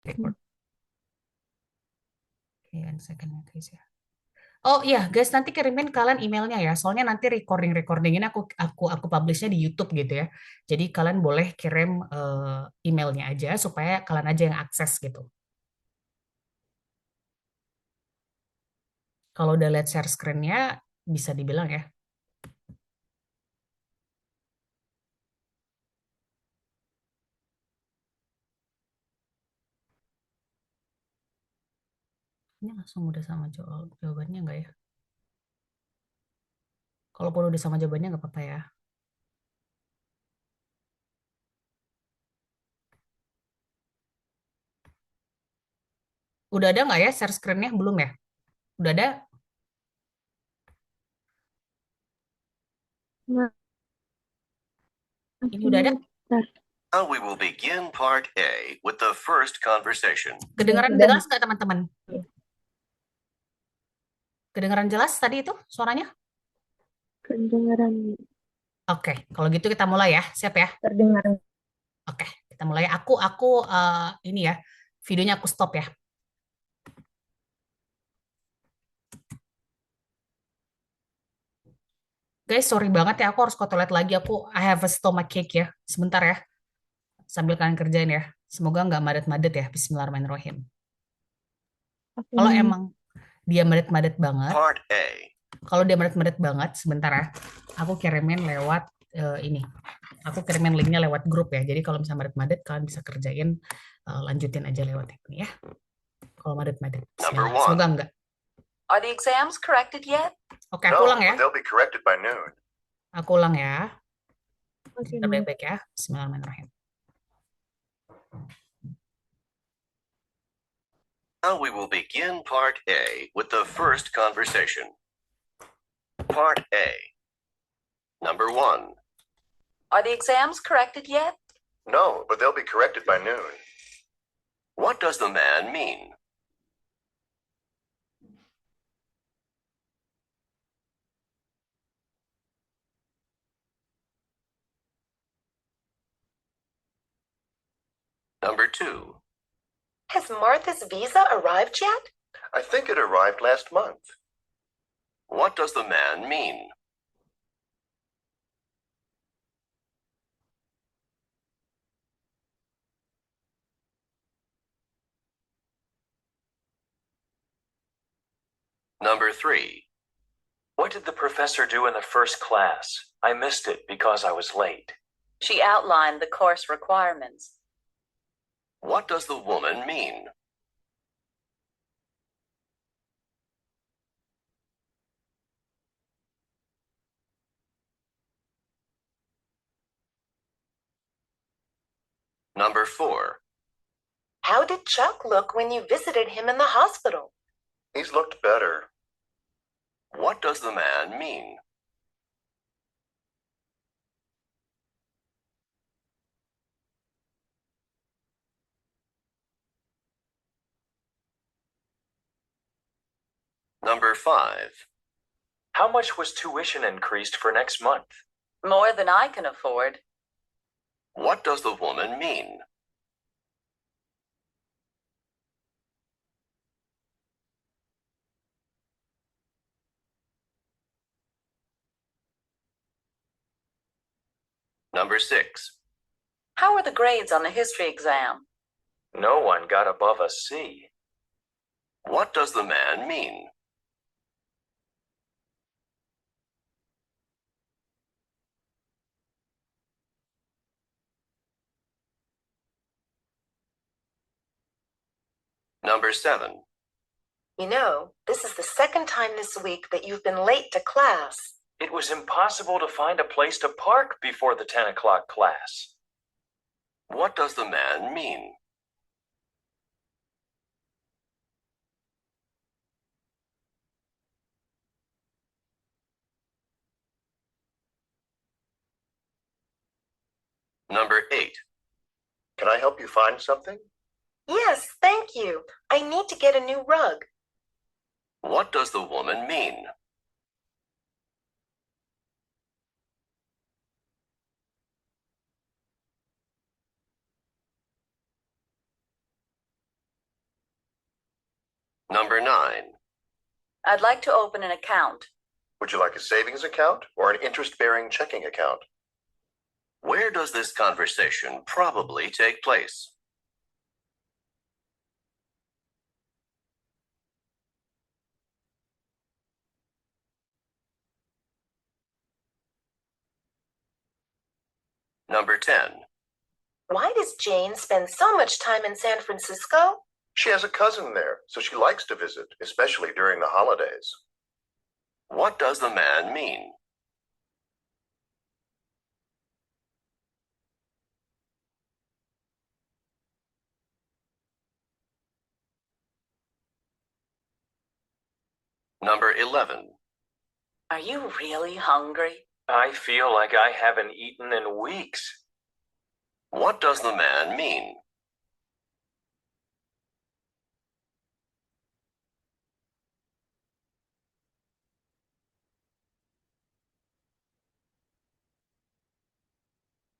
Record. Oke, one second ya guys ya. Oh iya, guys, nanti kirimin kalian emailnya ya. Soalnya nanti recording ini aku publishnya di YouTube gitu ya. Jadi kalian boleh kirim emailnya aja supaya kalian aja yang akses gitu. Kalau udah lihat share screen-nya bisa dibilang ya. Ini langsung udah sama jawabannya nggak ya? Kalaupun udah sama jawabannya nggak apa-apa ya. Udah ada nggak ya share screen-nya? Belum ya? Udah ada? Ini Masih udah ada? bentar. Now we will begin part A with the first conversation. Kedengaran Sudah jelas nggak teman-teman? Kedengaran jelas tadi itu suaranya? kedengaran Oke, kalau gitu kita mulai ya. Siap ya? terdengar. Oke, kita mulai. Aku ini ya, videonya aku stop ya. Guys, sorry banget ya, aku harus ke toilet lagi. I have a stomach ache ya. Sebentar ya, sambil kalian kerjain ya. Semoga nggak madet-madet ya. Bismillahirrahmanirrahim. Oke, Kalau emang dia madet-madet banget, Part A. kalau dia madet-madet banget, sebentar ya. Aku kirimin lewat ini. Aku kirimin linknya lewat grup ya. Jadi kalau misalnya madet-madet, kalian bisa kerjain, lanjutin aja lewat ini ya. Kalau madet-madet. Number Bismillah. one. Semoga enggak. Are the exams corrected yet? Oke, aku ulang ya. but they'll be corrected by noon. Aku ulang ya. oke, Kita baik-baik ya. Bismillahirrahmanirrahim. Now we will begin part A with the first conversation. Part A. Number one. Are the exams corrected yet? No, but they'll be corrected by noon. What does the man mean? Number two. Has Martha's visa arrived yet? I think it arrived last month. What does the man mean? Number three. What did the professor do in the first class? I missed it because I was late. She outlined the course requirements. What does the woman mean? Number four. How did Chuck look when you visited him in the hospital? He's looked better. What does the man mean? Number five. How much was tuition increased for next month? More than I can afford. What does the woman mean? Number six. How were the grades on the history exam? No one got above a C. What does the man mean? Number seven. You know, this is the second time this week that you've been late to class. It was impossible to find a place to park before the 10 o'clock class. What does the man mean? Number eight. Can I help you find something? Yes, thank you. I need to get a new rug. What does the woman mean? Number 9. I'd like to open an account. Would you like a savings account or an interest-bearing checking account? Where does this conversation probably take place? Number 10. Why does Jane spend so much time in San Francisco? She has a cousin there, so she likes to visit, especially during the holidays. What does the man mean? Number 11. Are you really hungry? I feel like I haven't eaten in weeks. What does the man mean?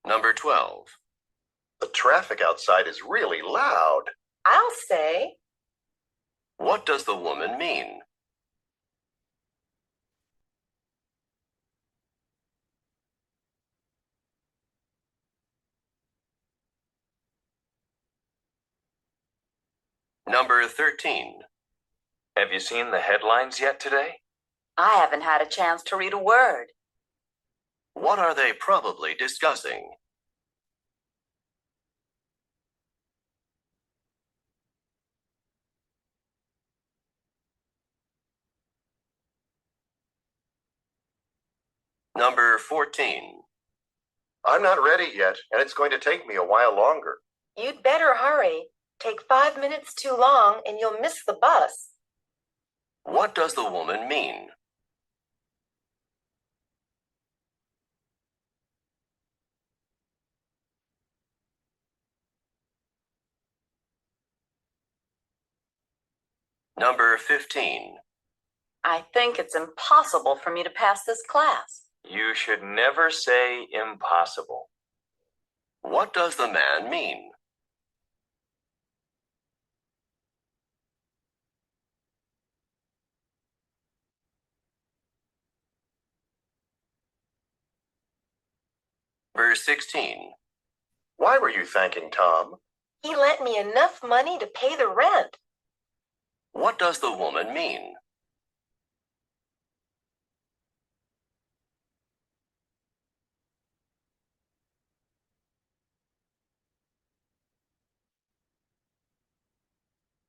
Number 12. The traffic outside is really loud. I'll say. What does the woman mean? Number 13. Have you seen the headlines yet today? I haven't had a chance to read a word. What are they probably discussing? Number 14. I'm not ready yet, and it's going to take me a while longer. You'd better hurry. Take 5 minutes too long and you'll miss the bus. What does the woman mean? Number 15. I think it's impossible for me to pass this class. You should never say impossible. What does the man mean? Verse 16. Why were you thanking Tom? He lent me enough money to pay the rent. What does the woman mean?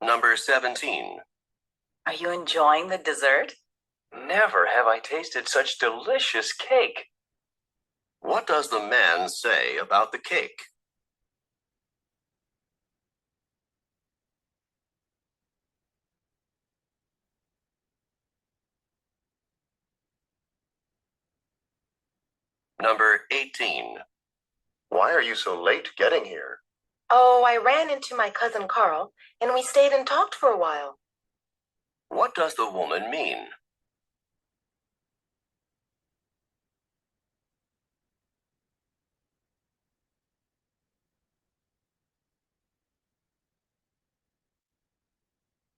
Number 17. Are you enjoying the dessert? Never have I tasted such delicious cake. What does the man say about the cake? Number 18. Why are you so late getting here? Oh, I ran into my cousin Carl and we stayed and talked for a while. What does the woman mean?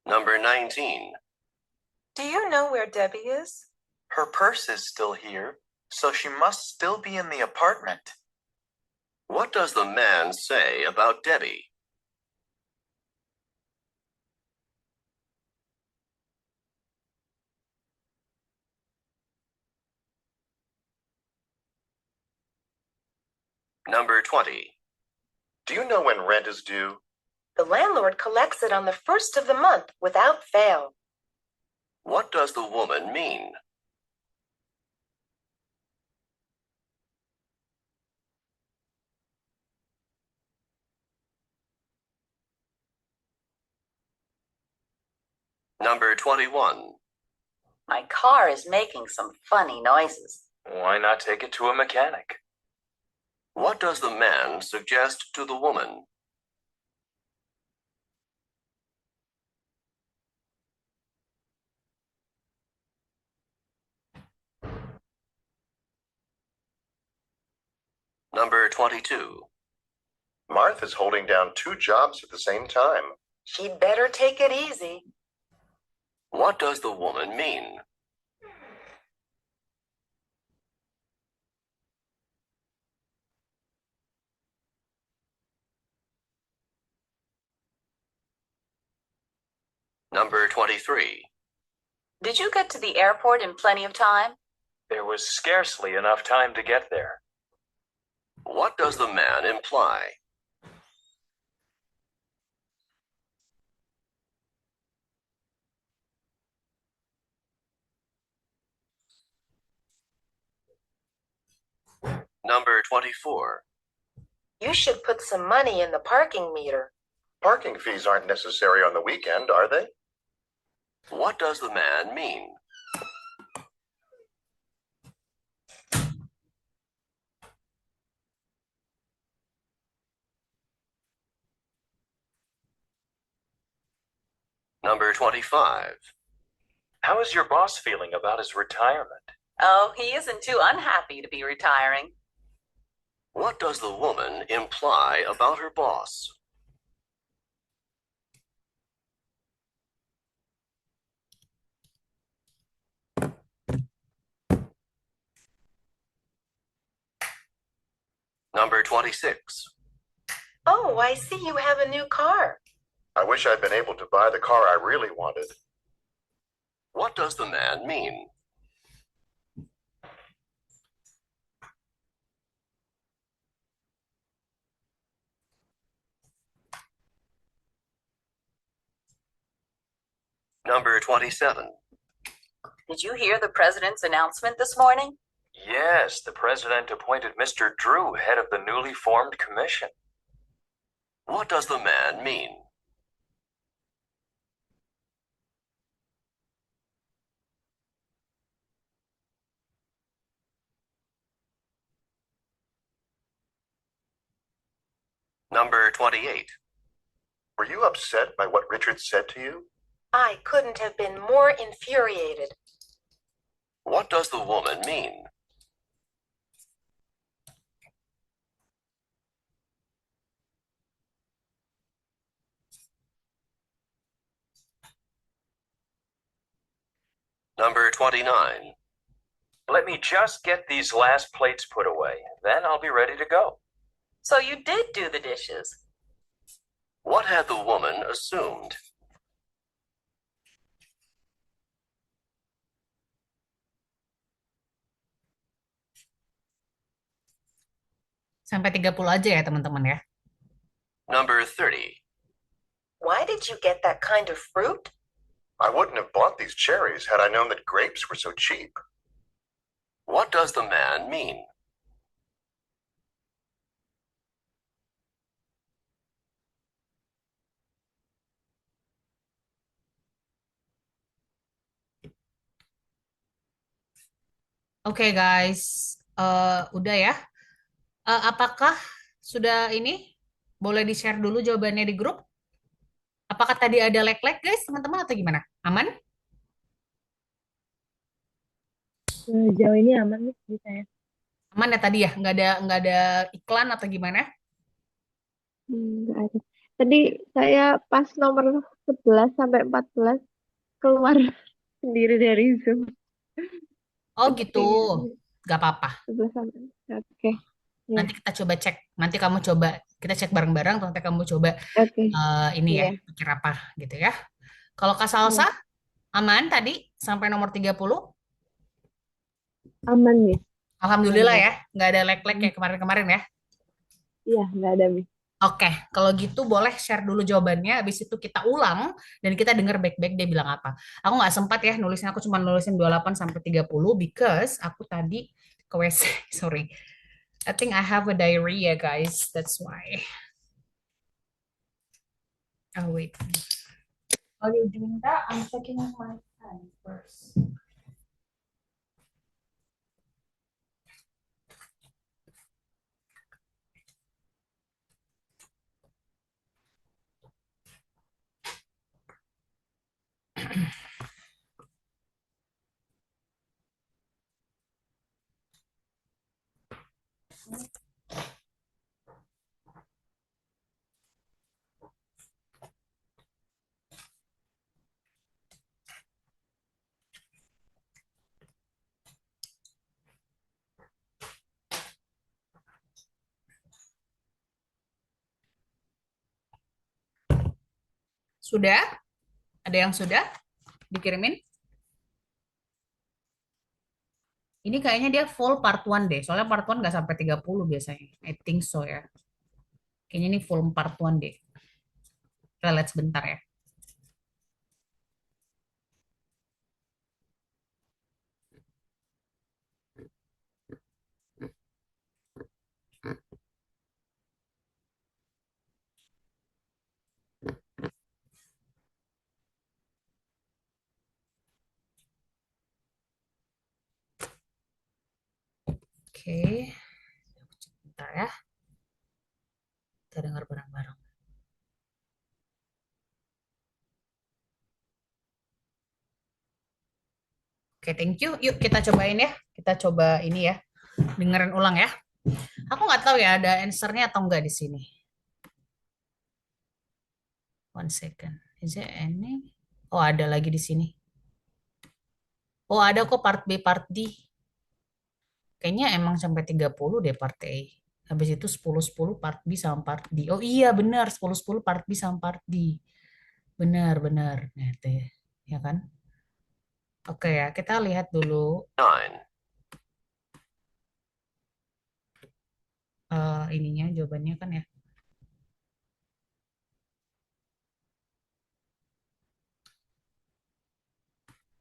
Number 19. Do you know where Debbie is? Her purse is still here, so she must still be in the apartment. What does the man say about Debbie? Number 20. Do you know when rent is due? The landlord collects it on the first of the month without fail. What does the woman mean? Number 21. My car is making some funny noises. Why not take it to a mechanic? What does the man suggest to the woman? Number 22. Martha's holding down 2 jobs at the same time. She'd better take it easy. What does the woman mean? Number 23. Did you get to the airport in plenty of time? There was scarcely enough time to get there. What does the man imply? Number 24. You should put some money in the parking meter. Parking fees aren't necessary on the weekend, are they? What does the man mean? Number 25. How is your boss feeling about his retirement? Oh, he isn't too unhappy to be retiring. What does the woman imply about her boss? Number 26. Oh, I see you have a new car. I wish I'd been able to buy the car I really wanted. What does the man mean? Number 27. Did you hear the president's announcement this morning? Yes, the president appointed Mr. Drew head of the newly formed commission. What does the man mean? Number 28. Were you upset by what Richard said to you? I couldn't have been more infuriated. What does the woman mean? Number 29. Let me just get these last plates put away, then I'll be ready to go. So you did do the dishes. What had the woman assumed? Sampai 30 aja ya teman-teman ya. Number 30. Why did you get that kind of fruit? I wouldn't have bought these cherries had I known that grapes were so cheap. What does the man mean? Oke guys, udah ya. Apakah sudah ini? Boleh di-share dulu jawabannya di grup? Apakah tadi ada lag-lag guys, teman-teman atau gimana? Aman? Sejauh ini aman nih di saya. Aman ya tadi ya? Nggak ada iklan atau gimana? Nggak ada. Tadi saya pas nomor 11 sampai 14 keluar sendiri dari Zoom. Oh Seperti gitu. Nggak apa-apa. 11 sampai. Oke. Ya. Nanti kita coba cek. Nanti kamu coba, kita cek bareng-bareng. Nanti kamu coba Oke. ini ya, Iya. pikir apa gitu ya. Kalau Kak Salsa, Iya. aman tadi sampai nomor 30? Aman nih. Alhamdulillah Aman. ya, nggak ada lag-lag kayak kemarin-kemarin ya. Iya, nggak ada nih. Oke, kalau gitu boleh share dulu jawabannya, habis itu kita ulang dan kita dengar baik-baik dia bilang apa. Aku nggak sempat ya nulisnya, aku cuma nulisin 28 sampai 30 because aku tadi ke WC, sorry. I think I have a diarrhea guys, that's why. Oh wait. While you're doing that, I'm checking my pen first. Sudah? Ada yang sudah dikirimin? Ini kayaknya dia full part 1 deh. Soalnya part 1 nggak sampai 30 biasanya. I think so ya. Kayaknya ini full part 1 deh. Kita lihat sebentar ya. Oke. Bentar ya. Kita dengar bareng-bareng. Oke, thank you. Yuk kita cobain ya. Kita coba ini ya. Dengerin ulang ya. Aku nggak tahu ya ada answernya atau enggak di sini. One second. Is it any? Oh, ada lagi di sini. Oh, ada kok part B, part D. Kayaknya emang sampai 30 deh part A. Habis itu 10-10 part B sama part D. Oh iya benar, 10-10 part B sama part D. Benar. Nah, itu ya. Ya kan? Oke ya, kita lihat dulu 9. ininya, jawabannya kan ya.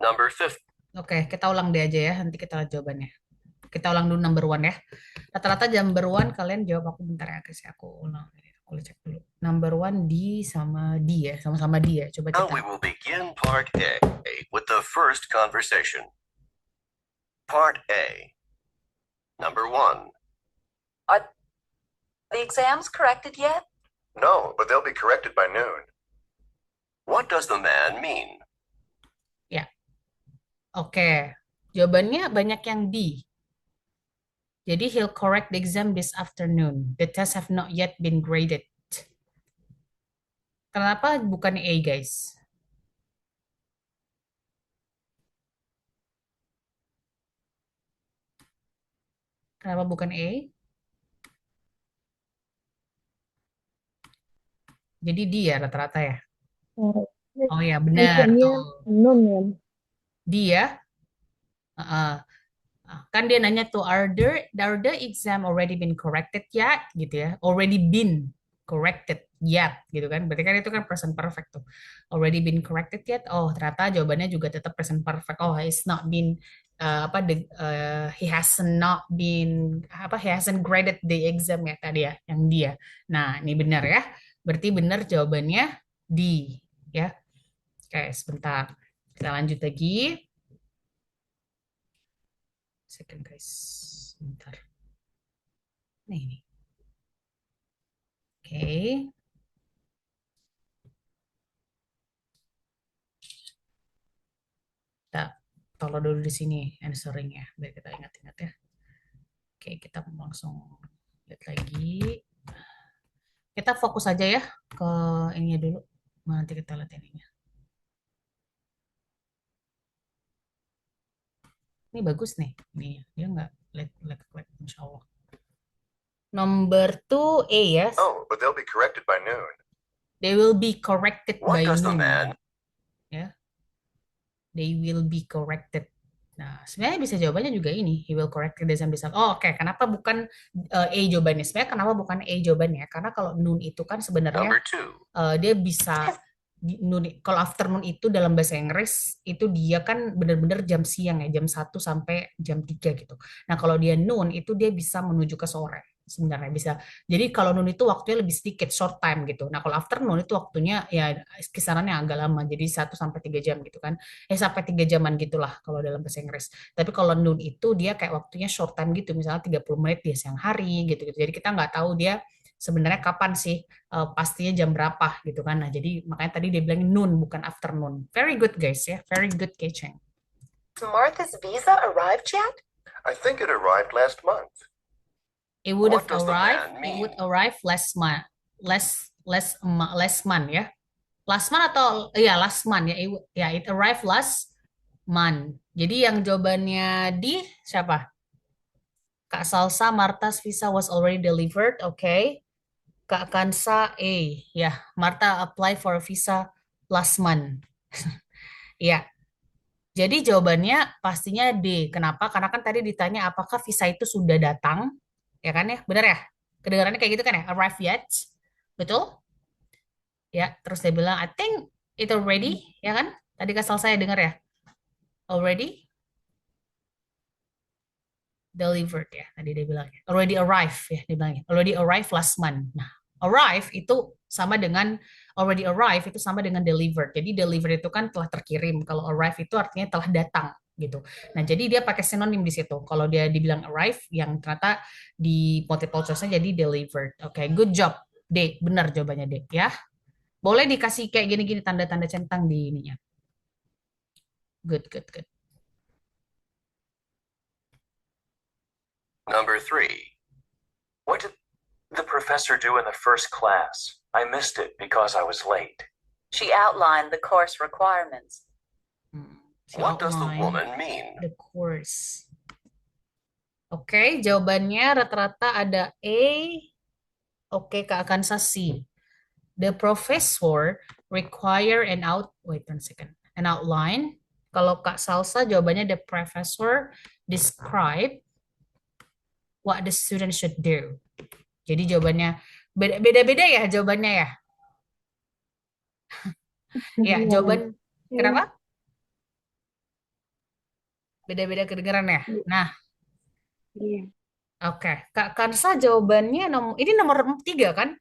Number 50. Oke, kita ulang deh aja ya, nanti kita lihat jawabannya. Kita ulang dulu number 1 ya. Rata-rata number 1 kalian jawab aku bentar ya, guys. Aku ulang. Aku cek dulu. Number 1 D sama D ya, sama-sama D ya. Coba Now kita. we will begin part A with the first conversation. Part A. Number 1. Are the exams corrected yet? No, but they'll be corrected by noon. What does the man mean? Ya. Oke. Jawabannya banyak yang D. Jadi he'll correct the exam this afternoon. The tests have not yet been graded. Kenapa bukan A, guys? Kenapa bukan A? Jadi D ya rata-rata ya. Oh ya, benar Examnya tuh. non ya. D ya. Heeh. Kan dia nanya tuh, are the exam already been corrected yet? Gitu ya. Already been corrected yet gitu kan. Berarti kan itu kan present perfect tuh. Already been corrected yet? Oh, ternyata jawabannya juga tetap present perfect. Oh, it's not been he has not been he hasn't graded the exam ya tadi ya, yang dia. Nah, ini benar ya. Berarti benar jawabannya D ya. Oke, sebentar. Kita lanjut lagi. Second guys, sebentar. Nih. Oke. Kita taruh dulu di sini answeringnya, biar kita ingat-ingat ya. Oke, kita langsung lihat lagi. Kita fokus aja ya ke ininya dulu. Nanti kita lihat ininya. Ini bagus nih. Nih, dia nggak lag, insya Allah. Number 2 A ya. Oh, but they'll be corrected by noon. They will be corrected What by does the noon. man? Ya. They will be corrected. Nah, sebenarnya bisa jawabannya juga ini. He will correct the exam this. Oh, oke. Kenapa bukan A jawabannya? Sebenarnya kenapa bukan A jawabannya? Karena kalau noon itu kan sebenarnya Number 2. dia bisa kalau afternoon itu dalam bahasa Inggris itu dia kan benar-benar jam siang ya, jam 1 sampai jam 3 gitu. Nah, kalau dia noon itu dia bisa menuju ke sore sebenarnya bisa. Jadi kalau noon itu waktunya lebih sedikit, short time gitu. Nah, kalau afternoon itu waktunya ya kisarannya agak lama, jadi 1 sampai 3 jam gitu kan. Sampai 3 jaman gitulah kalau dalam bahasa Inggris. Tapi kalau noon itu dia kayak waktunya short time gitu, misalnya 30 menit dia siang hari gitu. Jadi kita nggak tahu dia sebenarnya kapan sih pastinya jam berapa gitu kan. Nah, jadi makanya tadi dia bilang noon bukan afternoon. Very good guys ya, very good Kecheng. Martha's visa arrived yet? I think it arrived last month. It would What have does the arrived. man It would mean? arrive last month. Last month ya. Last month atau ya last month ya. It arrived last month. Jadi yang jawabannya di siapa? Kak Salsa, Martha's visa was already delivered. Okay. Kak Kansa A. Ya, Martha apply for a visa last month. Ya, jadi jawabannya pastinya D. Kenapa? Karena kan tadi ditanya apakah visa itu sudah datang, ya kan ya? Benar ya? Kedengarannya kayak gitu kan ya? Arrive yet? Betul? Ya, terus dia bilang, I think it already, ya kan? Tadi kasal saya dengar ya? Already delivered ya, tadi dia bilang. Already arrived ya, dia bilangnya. Already arrived last month. Nah, arrive itu sama dengan already arrive itu sama dengan delivered. Jadi delivered itu kan telah terkirim. Kalau arrive itu artinya telah datang gitu. Nah, jadi dia pakai sinonim di situ. Kalau dia dibilang arrive, yang ternyata di multiple choice-nya jadi delivered. Oke, good job. D, benar jawabannya D ya. Boleh dikasih kayak gini-gini tanda-tanda centang di ininya. Good, good, good. Number 3. What did the professor do in the first class? I missed it because I was late. She outlined the course requirements. She What does the outlined woman mean? the course. Oke, jawabannya rata-rata ada A. Oke, Kak Akansa C. The professor require wait one second, an outline. Kalau Kak Salsa jawabannya the professor describe what the student should do. Jadi jawabannya beda-beda ya jawabannya ya. Ya, Iya, jawaban benar. kenapa? Beda-beda kedengaran ya. Nah, Iya. oke. Kak Kansa jawabannya ini nomor 3 kan?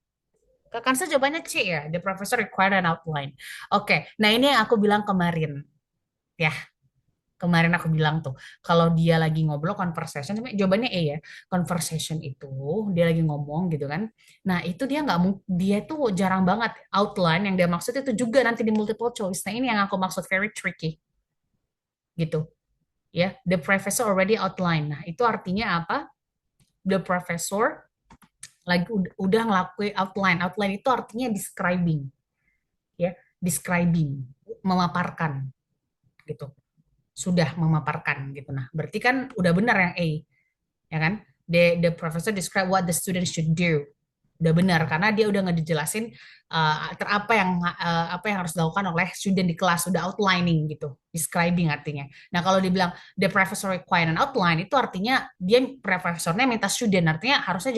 Kak Kansa jawabannya C ya. The professor require an outline. Oke. Nah, ini yang aku bilang kemarin. Ya, kemarin aku bilang tuh, kalau dia lagi ngobrol conversation, jawabannya E ya. Conversation itu dia lagi ngomong gitu kan. Nah, itu dia tuh jarang banget outline yang dia maksud itu juga nanti di multiple choice. Nah, ini yang aku maksud very tricky gitu. Ya, the professor already outline. Nah, itu artinya apa? The professor lagi udah ngelakuin outline. Outline itu artinya describing. Ya, describing, memaparkan gitu. Sudah memaparkan gitu. Nah, berarti kan udah benar yang A, ya kan? The professor describe what the student should do. Udah benar karena dia udah ngejelasin apa yang harus dilakukan oleh student di kelas, udah outlining gitu, describing artinya. Nah, kalau dibilang the professor require an outline itu artinya dia profesornya minta student, artinya harusnya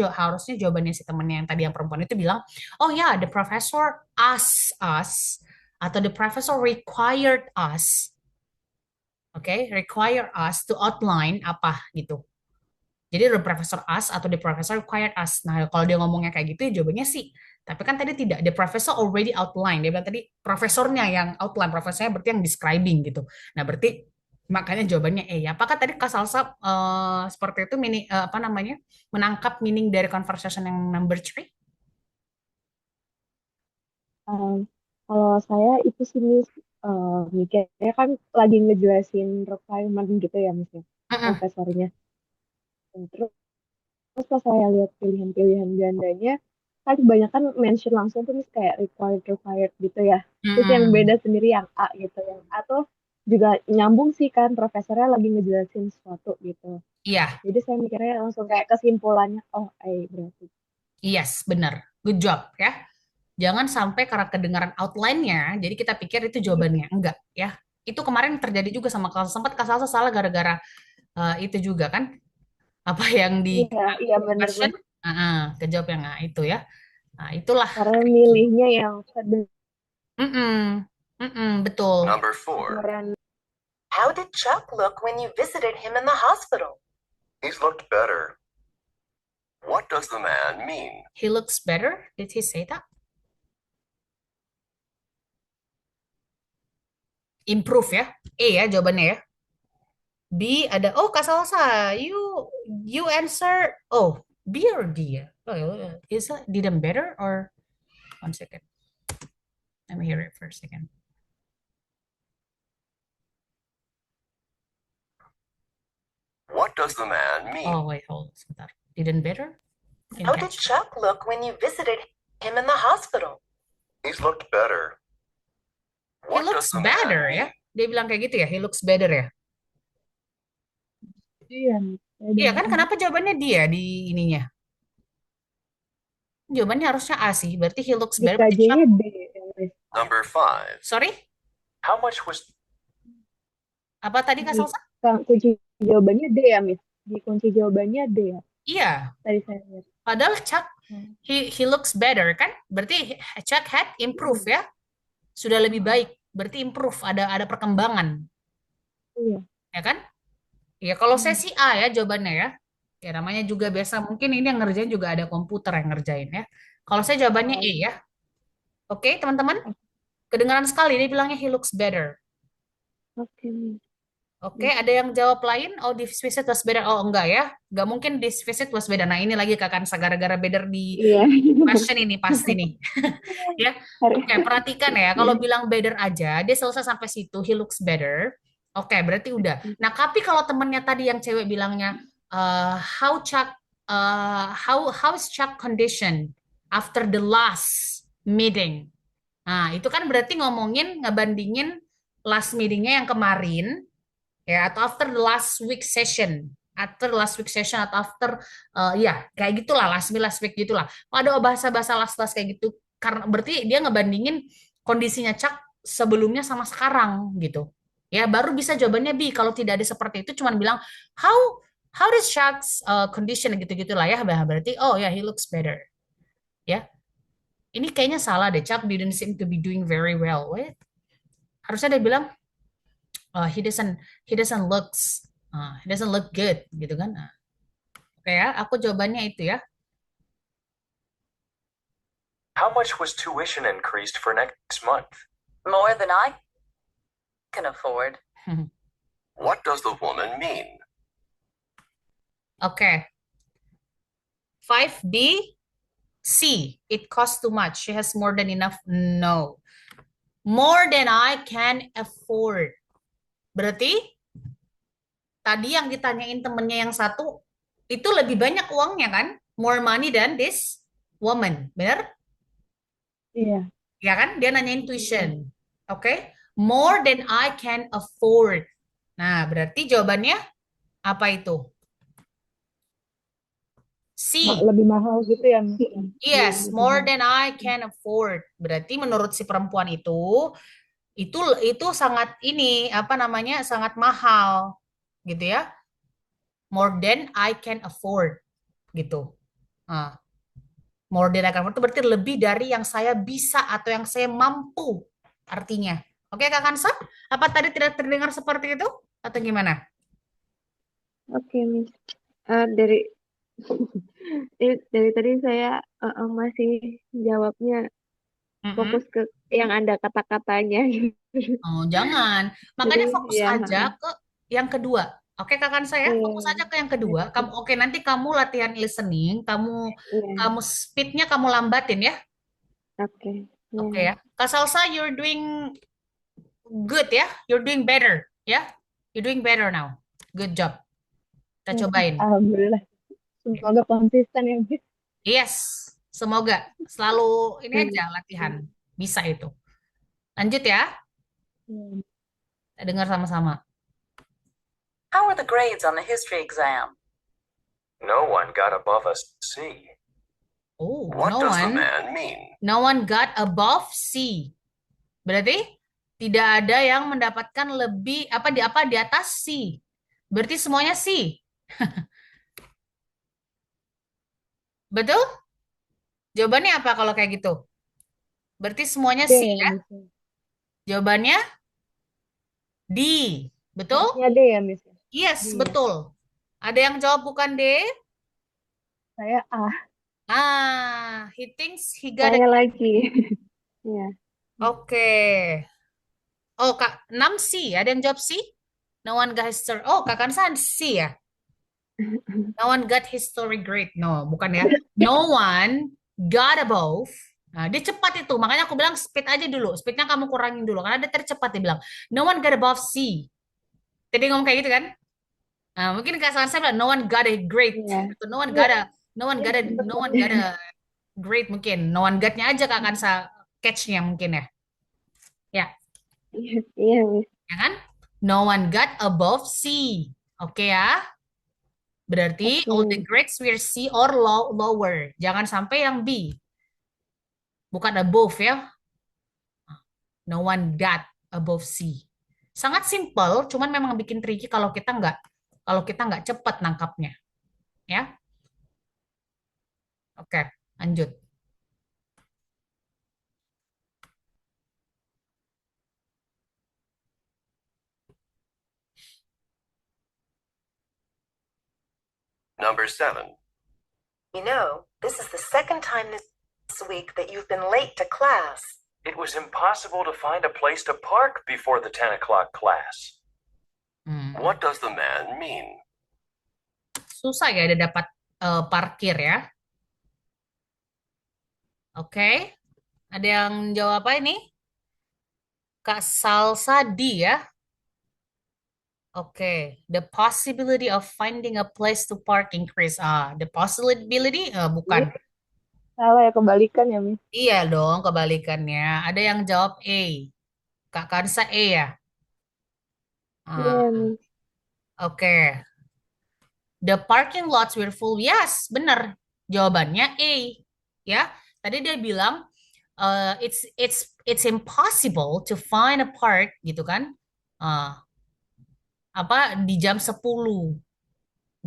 jawabannya si temennya yang tadi yang perempuan itu bilang, "Oh ya, yeah, the professor asked us atau the professor required us." Oke, require us to outline apa gitu. Jadi the professor us atau the professor required us. Nah, kalau dia ngomongnya kayak gitu ya jawabannya sih. Tapi kan tadi tidak. The professor already outline. Dia bilang tadi profesornya yang outline. Profesornya berarti yang describing gitu. Nah, berarti makanya jawabannya E. Apakah tadi Kak Salsa seperti itu apa namanya? Menangkap meaning dari conversation yang number 3? Kalau saya itu sih Miss, mikirnya kan lagi ngejelasin requirement gitu ya Miss ya, profesornya. Dan terus pas saya lihat pilihan-pilihan gandanya, kan kebanyakan mention langsung tuh Miss kayak required gitu ya. Terus yang beda sendiri yang A gitu. Yang A tuh juga nyambung sih kan, profesornya lagi ngejelasin sesuatu gitu. Iya, Jadi saya mikirnya langsung kayak kesimpulannya, oh berarti. yes, benar. Good job ya. Jangan sampai karena kedengaran outline-nya, jadi kita pikir itu jawabannya. Enggak, ya. Itu kemarin terjadi juga sama sempat Kak Salsa salah gara-gara itu juga kan. Apa yang di Iya, iya question, bener-bener. kejawab yang itu ya. Nah, itulah. Karena milihnya yang Mm-mm, betul. Number 4. kedengaran. How did Chuck look when you visited him in the hospital? He's looked better. What does the man mean? He looks better. Did he say that? Improve ya. E ya jawabannya ya. B ada Kak Salsa, you answer B or D ya? Is that didn't better or one second. Let me hear it first again. What does the man mean? Oh wait, hold on, sebentar. Didn't better? Didn't How did catch. Chuck look when you visited him in the hospital? He's looked better. He looks better ya. Dia bilang kayak gitu ya. He looks better ya. Iya, Iya kan? Kenapa jawabannya dia di ininya? Jawabannya harusnya A sih. Berarti he looks di better. Berarti KJ-nya Chuck- D. Number 5. Sorry, How much was apa tadi Kak Di Salsa? kunci jawabannya D ya, Miss. Di kunci jawabannya D ya. Iya, Tadi saya lihat. padahal Chuck Hmm. he looks better kan? Berarti Chuck had improve ya, sudah lebih baik. Berarti improve, ada perkembangan, Iya. ya kan? Ya kalau saya Hmm. sih A ya jawabannya ya. Ya namanya juga biasa mungkin ini yang ngerjain juga ada komputer yang ngerjain ya. Kalau saya jawabannya E Oh, ya. Oke, teman-teman. oke, Kedengaran sekali dia bilangnya he looks better. oke, Miss. Oke, ada yang jawab lain? Oh, this visit was better. Oh, enggak ya. Enggak mungkin this visit was better. Nah, ini lagi Kak Kansa gara-gara better di Iya. question ini pasti nih. Ya. Hari. Oke, perhatikan ya. Kalau bilang better aja, dia selesai sampai situ, he looks better. Oke, berarti udah. Nah, tapi kalau temennya tadi yang cewek bilangnya how Chuck how's Chuck condition after the last meeting. Nah, itu kan berarti ngomongin ngebandingin last meetingnya yang kemarin ya atau after the last week session atau after ya kayak gitulah last week gitulah. Ada bahasa-bahasa last kayak gitu karena berarti dia ngebandingin kondisinya Chuck sebelumnya sama sekarang gitu ya baru bisa jawabannya B. Kalau tidak ada seperti itu cuman bilang how how does Chuck's condition gitu gitulah ya. Berarti oh ya he looks better ya. Ini kayaknya salah deh. Chuck didn't seem to be doing very well. Wait, harusnya dia bilang he doesn't look good gitu kan. Nah, oke ya, aku jawabannya itu ya. how much was tuition increased for next month? More than I can afford. What does the woman mean? Oke. 5D C. It costs too much. She has more than enough. No. More than I can afford. Berarti tadi yang ditanyain temennya yang satu itu lebih banyak uangnya kan? More money than this woman. Bener? Iya. Ya kan? Dia nanyain tuition. Oke? More than I can afford. Nah, berarti jawabannya apa itu? C. Lebih mahal gitu ya, Miss. Yes, more than I can afford. Berarti menurut si perempuan itu sangat ini apa namanya? Sangat mahal gitu ya. More than I can afford gitu. Nah, more than I can afford itu berarti lebih dari yang saya bisa atau yang saya mampu artinya. Oke, Kak Kansa? Apa tadi tidak terdengar seperti itu atau gimana? Oke, Miss. Dari dari tadi saya masih jawabnya Mm-mm. fokus ke yang ada kata-katanya. Oh, jangan. Makanya Jadi fokus ya, aja ke yang kedua. Oke, kakak saya, fokus aja iya, ke yang kedua. Kamu oke, nanti kamu latihan listening, kamu iya, kamu speednya kamu lambatin ya. oke, iya, Oke ya. Kak Salsa, you're doing good ya. You're doing better ya. You're doing better now. Good job. Kita Miss. cobain. Alhamdulillah. Semoga konsisten ya, Miss. Yes, semoga selalu ini Hmm. aja latihan. Bisa itu. Lanjut ya. Hmm. Kita dengar sama-sama. How are the grades on the history exam? No one got above a C. Oh, What no does the one. man mean? No one got above C. Berarti tidak ada yang mendapatkan lebih apa di atas C. Berarti semuanya C. Betul? Jawabannya apa kalau kayak gitu? Berarti semuanya D C ya, ya? Miss. Jawabannya D. Betul? Harusnya D ya, Miss. Yes, D ya. betul. Ada yang jawab bukan D? Saya A. He thinks he got it. Saya lagi. Iya. Oke. Oh, Kak, 6 C. Ada yang jawab C? No one got history. Oh, Kak Kansan C ya? No one got history grade. No, bukan ya. No one got above. Nah, dia cepat itu. Makanya aku bilang speed aja dulu. Speednya kamu kurangin dulu. Karena dia tercepat dia bilang. No one got above C. Tadi ngomong kayak gitu kan? Nah, mungkin Kak Sansa bilang no one got a grade. Iya. Atau no one Iya, got a no one got a no one got a grade mungkin. No one got-nya aja Kak Kansa catch-nya mungkin ya. Ya, iya, iya, Miss. ya kan? No one got above C. Oke ya. Berarti all the Oke. grades were C or lower. Jangan sampai yang B. Bukan above ya. No one got above C. Sangat simple, cuman memang bikin tricky kalau kita nggak cepat nangkapnya, ya. Oke, lanjut. Number 7. This is the second time this week that you've been late to class. It was impossible to find a place to park before the 10 o'clock class. What does the man mean? Susah ya ada dapat parkir ya. Oke. Ada yang jawab apa ini? Kak Salsadi ya. Oke. The possibility of finding a place to park increase. The possibility bukan. Salah ya, kebalikan ya, Miss. Iya dong, kebalikannya. Ada yang jawab A. Kak Kansa A ya. Iya, Miss. Oke. The parking lots were full. Yes, benar. Jawabannya A. Ya. Tadi dia bilang it's impossible to find a park gitu kan. Di jam 10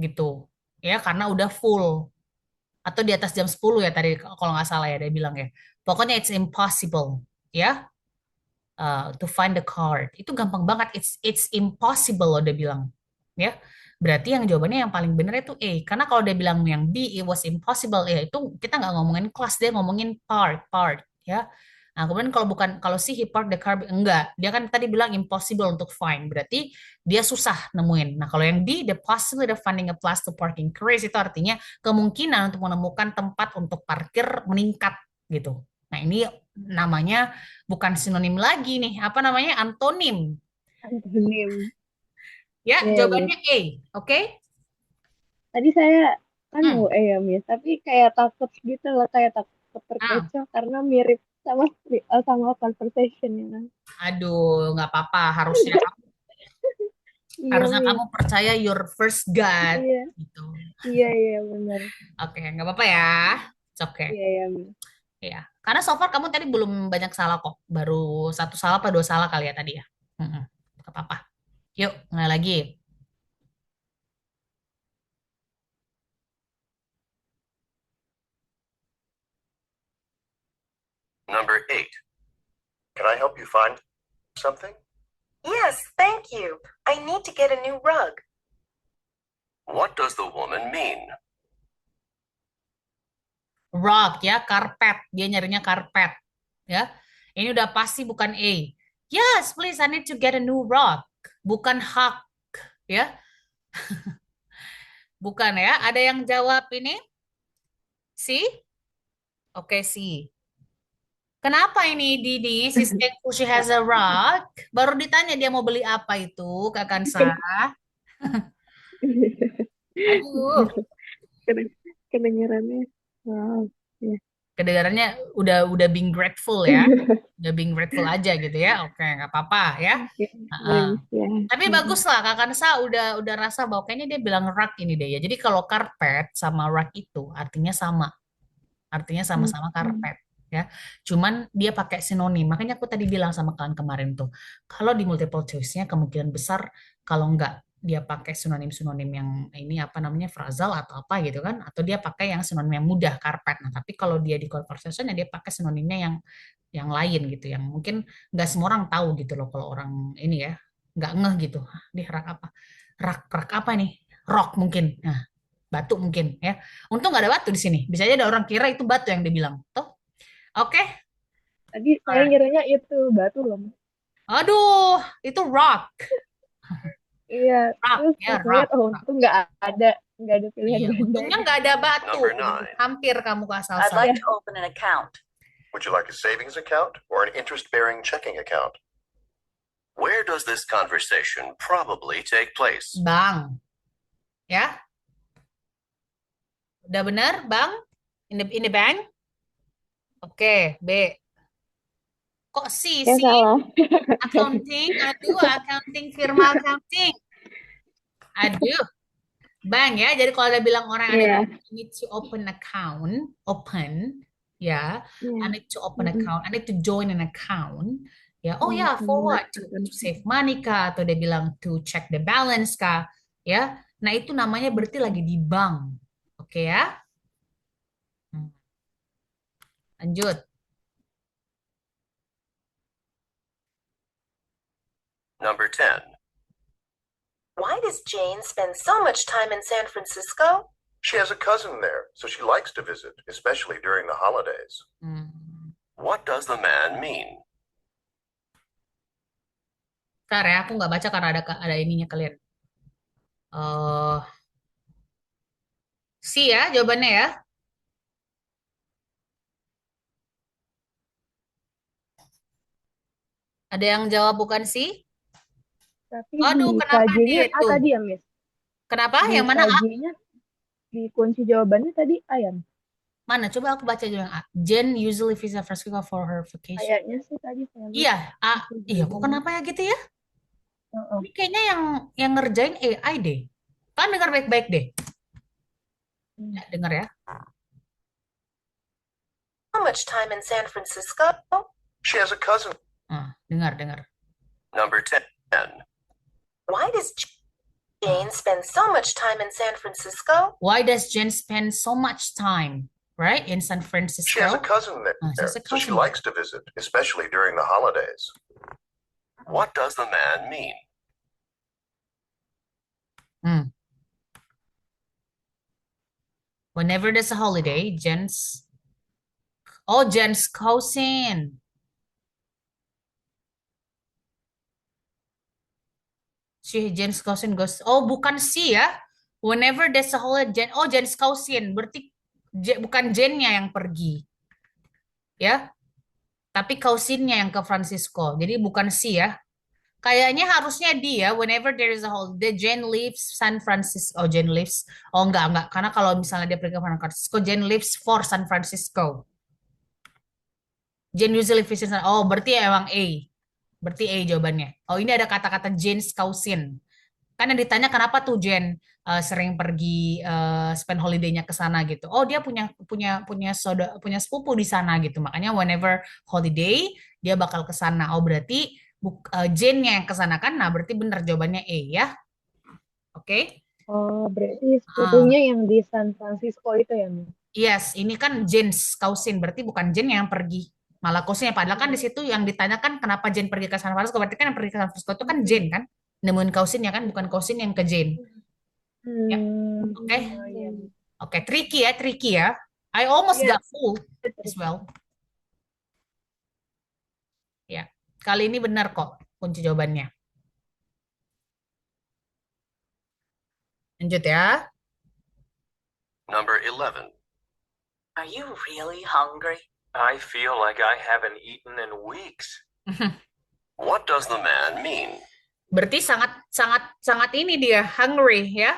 gitu. Ya, karena udah full. Atau di atas jam 10 ya tadi kalau nggak salah ya dia bilang ya. Pokoknya it's impossible ya to find the card. Itu gampang banget. It's impossible loh dia bilang. Ya. Berarti yang jawabannya yang paling benar itu A. Karena kalau dia bilang yang B it was impossible ya itu kita nggak ngomongin kelas, dia ngomongin part ya. Nah, kemudian kalau si he parked the car enggak, dia kan tadi bilang impossible untuk find, berarti dia susah nemuin. Nah, kalau yang B, the possibility of finding a place to park increase itu artinya kemungkinan untuk menemukan tempat untuk parkir meningkat gitu. Nah, ini namanya bukan sinonim lagi nih, apa namanya? Antonim. Antonim. Ya, Iya, jawabannya A, oke? Tadi saya kan mau ya, Miss, tapi kayak takut gitu loh, kayak takut terkecoh karena mirip sama conversation ya kan. Aduh, nggak apa-apa. Harusnya Iya, Miss. kamu percaya your first gut Iya. gitu. Iya, benar. Oke, nggak apa-apa ya. It's okay. Iya, Miss. Iya, karena so far kamu tadi belum banyak salah kok. Baru 1 salah apa 2 salah kali ya tadi ya. Nggak apa-apa. Yuk, mulai lagi. Number 8. Can I help you find something? Yes, thank you. I need to get a new rug. What does the woman mean? Rug ya, karpet. Dia nyarinya karpet. Ya, ini udah pasti bukan A. Yes, please, I need to get a new rug. Bukan hak. Ya, bukan ya. Ada yang jawab ini? Si? Oke, si. Kenapa ini Dini? She's thankful she has a rug. Baru ditanya dia mau beli apa itu, Kak Kansa. Aduh. Kedengarannya. Wow. Ya. Kedengarannya udah being grateful ya. Udah being grateful aja gitu ya. Oke, nggak apa-apa ya. Ya. Tapi bagus lah Kak Kansa udah rasa bahwa kayaknya dia bilang rug ini deh ya. Jadi kalau karpet sama rug itu artinya sama. Artinya sama-sama karpet ya. Cuman dia pakai sinonim. Makanya aku tadi bilang sama kalian kemarin tuh, kalau di multiple choice-nya kemungkinan besar kalau enggak dia pakai sinonim-sinonim yang ini apa namanya frasal atau apa gitu kan, atau dia pakai yang sinonim yang mudah karpet. Nah, tapi kalau dia di conversation dia pakai sinonimnya yang lain gitu, yang mungkin nggak semua orang tahu gitu loh kalau orang ini ya nggak ngeh gitu. Hah, dia rak apa? Rak apa nih? Rock mungkin. Nah, batu mungkin ya. Untung nggak ada batu di sini. Bisa aja ada orang kira itu batu yang dibilang. Tuh. Oke. Tadi saya ngiranya itu batu loh. Aduh, itu rock. Iya. Rock, Terus ya, saya lihat, rock. untung nggak ada pilihan Iya, ganda. untungnya nggak ada batu. Number 9. Hampir kamu ke asal I'd like to open an account. Would you like a savings account or an interest-bearing checking account? Where does this conversation probably take place? Bang. Ya. Udah benar, Bang? In the bank? Oke, B. Kok C Ya sih? salah. Accounting, aduh, accounting, firma accounting. Aduh. Bank ya, jadi kalau ada bilang orang ada need to open account, open, ya, I need to open account, I need to join an account, Ya, oh ya, for what? To Menggunakan. save money kah? Atau dia bilang to check the balance kah? Ya, nah itu namanya berarti lagi di bank. Oke ya? Hmm, lanjut. Number 10. Why does Jane spend so much time in San Francisco? She has a cousin there, so she likes to visit, especially during the holidays. Hmm. What does the man mean? Ntar ya, aku nggak baca karena ada ininya kalian. Eh, si ya jawabannya ya. Ada yang jawab bukan sih? Tapi Aduh, di kenapa KJ-nya dia A itu? tadi ya, Miss. Kenapa? Di Yang mana A? KJ-nya, di kunci jawabannya tadi ayam. Mana? Coba aku baca dulu yang A. Jen usually visit San Francisco for her vacation. Kayaknya sih tadi saya Iya, lihat A. kunci Iya, kok jawabannya. kenapa ya gitu ya? Heeh. Ini kayaknya yang ngerjain AI deh. Kan dengar baik-baik deh. Hmm. Ya, dengar ya. How much time in San Francisco? She has a cousin. Dengar. Number 10. Why does Jane spend so much time in San Francisco? Why does Jen spend so much time, right, in San She has a Francisco? cousin there, She has a so she cousin. likes to visit, especially during the holidays. What does the man mean? Hmm. Whenever there's a holiday, Jen's cousin. Jen's cousin goes. Oh, bukan si ya. Whenever there's a holiday, Jen's cousin. Berarti bukan Jennya yang pergi, ya. Tapi cousinnya yang ke Francisco. Jadi bukan si ya. Kayaknya harusnya dia. Whenever there is a holiday, Jen leaves San Francisco. Oh, Jen leaves. Oh, enggak. Karena kalau misalnya dia pergi ke San Francisco, Jen leaves for San Francisco. Jen usually visits. Oh, berarti emang A. Berarti A jawabannya. Oh, ini ada kata-kata Jen's cousin. Kan yang ditanya kenapa tuh Jen sering pergi spend holiday-nya ke sana gitu. Oh, dia punya punya sepupu di sana gitu. Makanya whenever holiday dia bakal ke sana. Oh, berarti Jen-nya yang ke sana kan. Nah, berarti benar jawabannya E ya. Oke. Oh, berarti Ah, sepupunya yang di San Francisco itu ya, Miss? yes, ini kan Jen's cousin, berarti bukan Jen yang pergi. Malah cousinnya. Padahal kan di situ yang ditanyakan kenapa Jen pergi ke San Francisco. Berarti kan yang pergi ke San Francisco itu kan Jen kan. Nemuin cousinnya kan, bukan cousin yang ke Jen. Ya, oke. Oh, iya. Oke, tricky ya. I almost Iya, got full as well. Ya, kali ini benar kok kunci jawabannya. Lanjut ya. Number 11. Are you really hungry? I feel like I haven't eaten in weeks. What does the man mean? Berarti sangat ini dia hungry ya.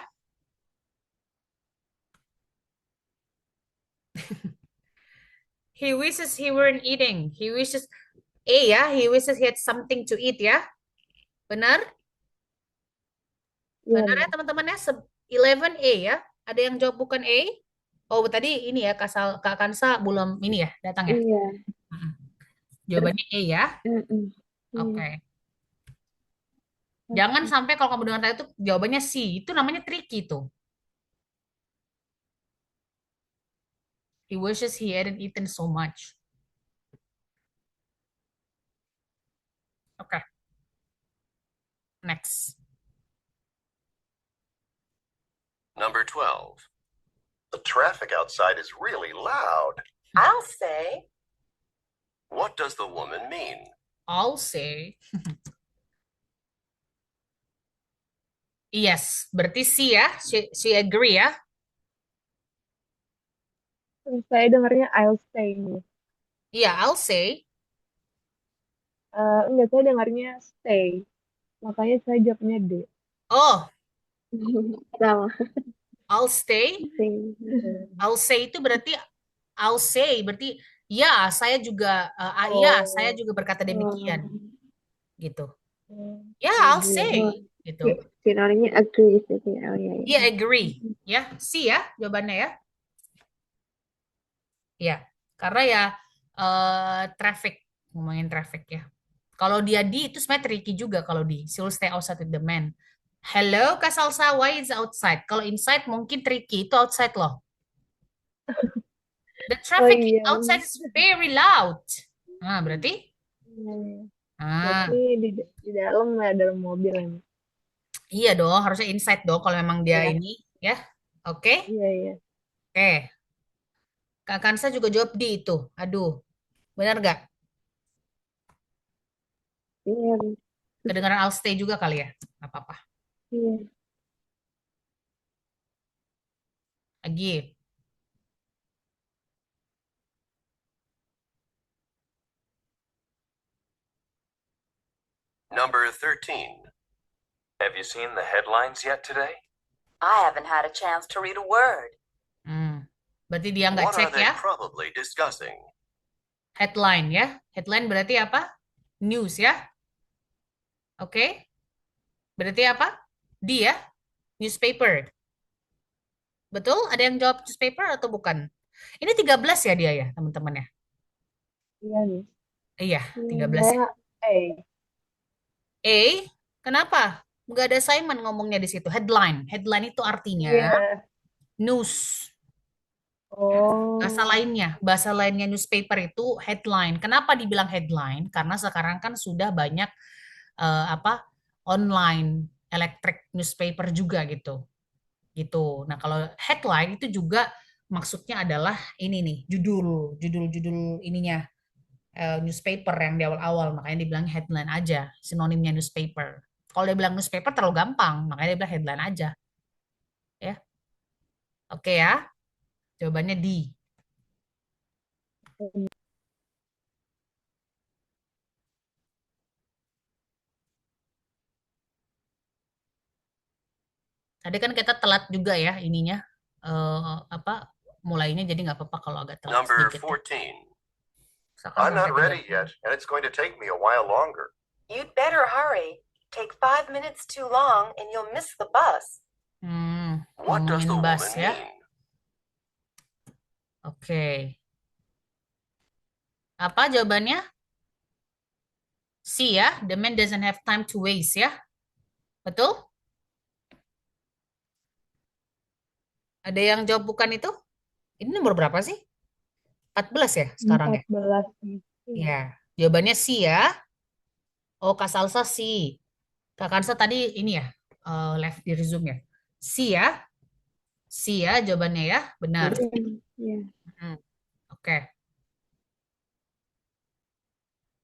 He wishes he weren't eating. He wishes ya, he wishes he had something to eat ya. Benar? iya, Benar ya Miss. teman-teman ya. 11A ya. Ada yang jawab bukan A? Oh, tadi ini ya Kak Kansa belum ini ya datang ya. Iya. Mm-mm. Jawabannya A ya. Mm-mm. Iya. Oke. Jangan sampai kalau kamu dengar tadi itu jawabannya C. Itu namanya tricky tuh. He wishes he hadn't eaten so much. Oke. Next. Number 12. The traffic outside is really loud. I'll say. What does the woman mean? I'll say yes. Berarti C ya. She agree ya. Saya dengarnya I'll stay, Miss. Iya, I'll say. Enggak, saya dengarnya stay. Makanya saya jawabnya D. Oh, Sama. I'll stay. Stay. I'll say itu berarti I'll say berarti ya, saya juga ya, saya juga berkata demikian gitu. Ya, I'll say gitu. Finalnya agree gitu ya. Oh, iya, iya. Iya, agree. Ya, C ya jawabannya ya. Ya, karena ya traffic, ngomongin traffic ya. Kalau dia D itu sebenarnya tricky juga kalau D. She will stay outside with the man. Hello, Kak Salsa, why is outside? Kalau inside mungkin tricky, itu outside loh. The Oh traffic iya, outside is very loud. Nah, berarti? iya, iya. Ah, Berarti di dalam ya, dalam mobil ya. iya dong, harusnya inside dong kalau memang dia Iya, ini, ya. Oke, iya, iya. oke. Kak Kansa juga jawab D itu. Aduh, benar nggak? Iya, Kedengaran I'll stay juga kali ya? Nggak apa-apa. iya. Lagi. Number 13. Have you seen the headlines yet today? I haven't had a chance to read a word. Berarti dia nggak What are cek they ya. probably discussing? Headline ya. Headline berarti apa? News ya. Oke. Berarti apa? D ya. Newspaper. Betul? Ada yang jawab newspaper atau bukan? Ini 13 ya dia ya, teman-teman ya. Iya nih. Iya, 13 ya. Saya, Kenapa? Nggak ada Simon ngomongnya di situ. Headline. Headline itu artinya iya. news. Oh, Bahasa lainnya newspaper itu headline. Kenapa dibilang headline? Karena sekarang kan sudah banyak apa online electric newspaper juga gitu. Gitu. Nah, kalau headline itu juga maksudnya adalah ini nih, judul ininya newspaper yang di awal-awal, makanya dibilang headline aja, sinonimnya newspaper. Kalau dia bilang newspaper terlalu gampang, makanya dia bilang headline aja. Ya. Oke ya. Jawabannya D. Tadi kan kita telat juga ya ininya apa mulainya jadi nggak apa-apa kalau agak telat Number sedikit. 14. Misalkan I'm not sampai ready 30. yet, and it's going to take me a while longer. You'd better hurry. Take 5 minutes too long and you'll miss the bus. What does the Ngomongin bus woman ya. mean? Oke. Apa jawabannya? C ya, the man doesn't have time to waste ya. Betul? Ada yang jawab bukan itu? Ini nomor berapa sih? 14 ya sekarang ya? 14. Ya, jawabannya C ya. Oh, Kak Salsa C. Kak Kansa tadi ini ya, left di resume ya. C ya. C ya jawabannya ya, benar. Iya. Oke.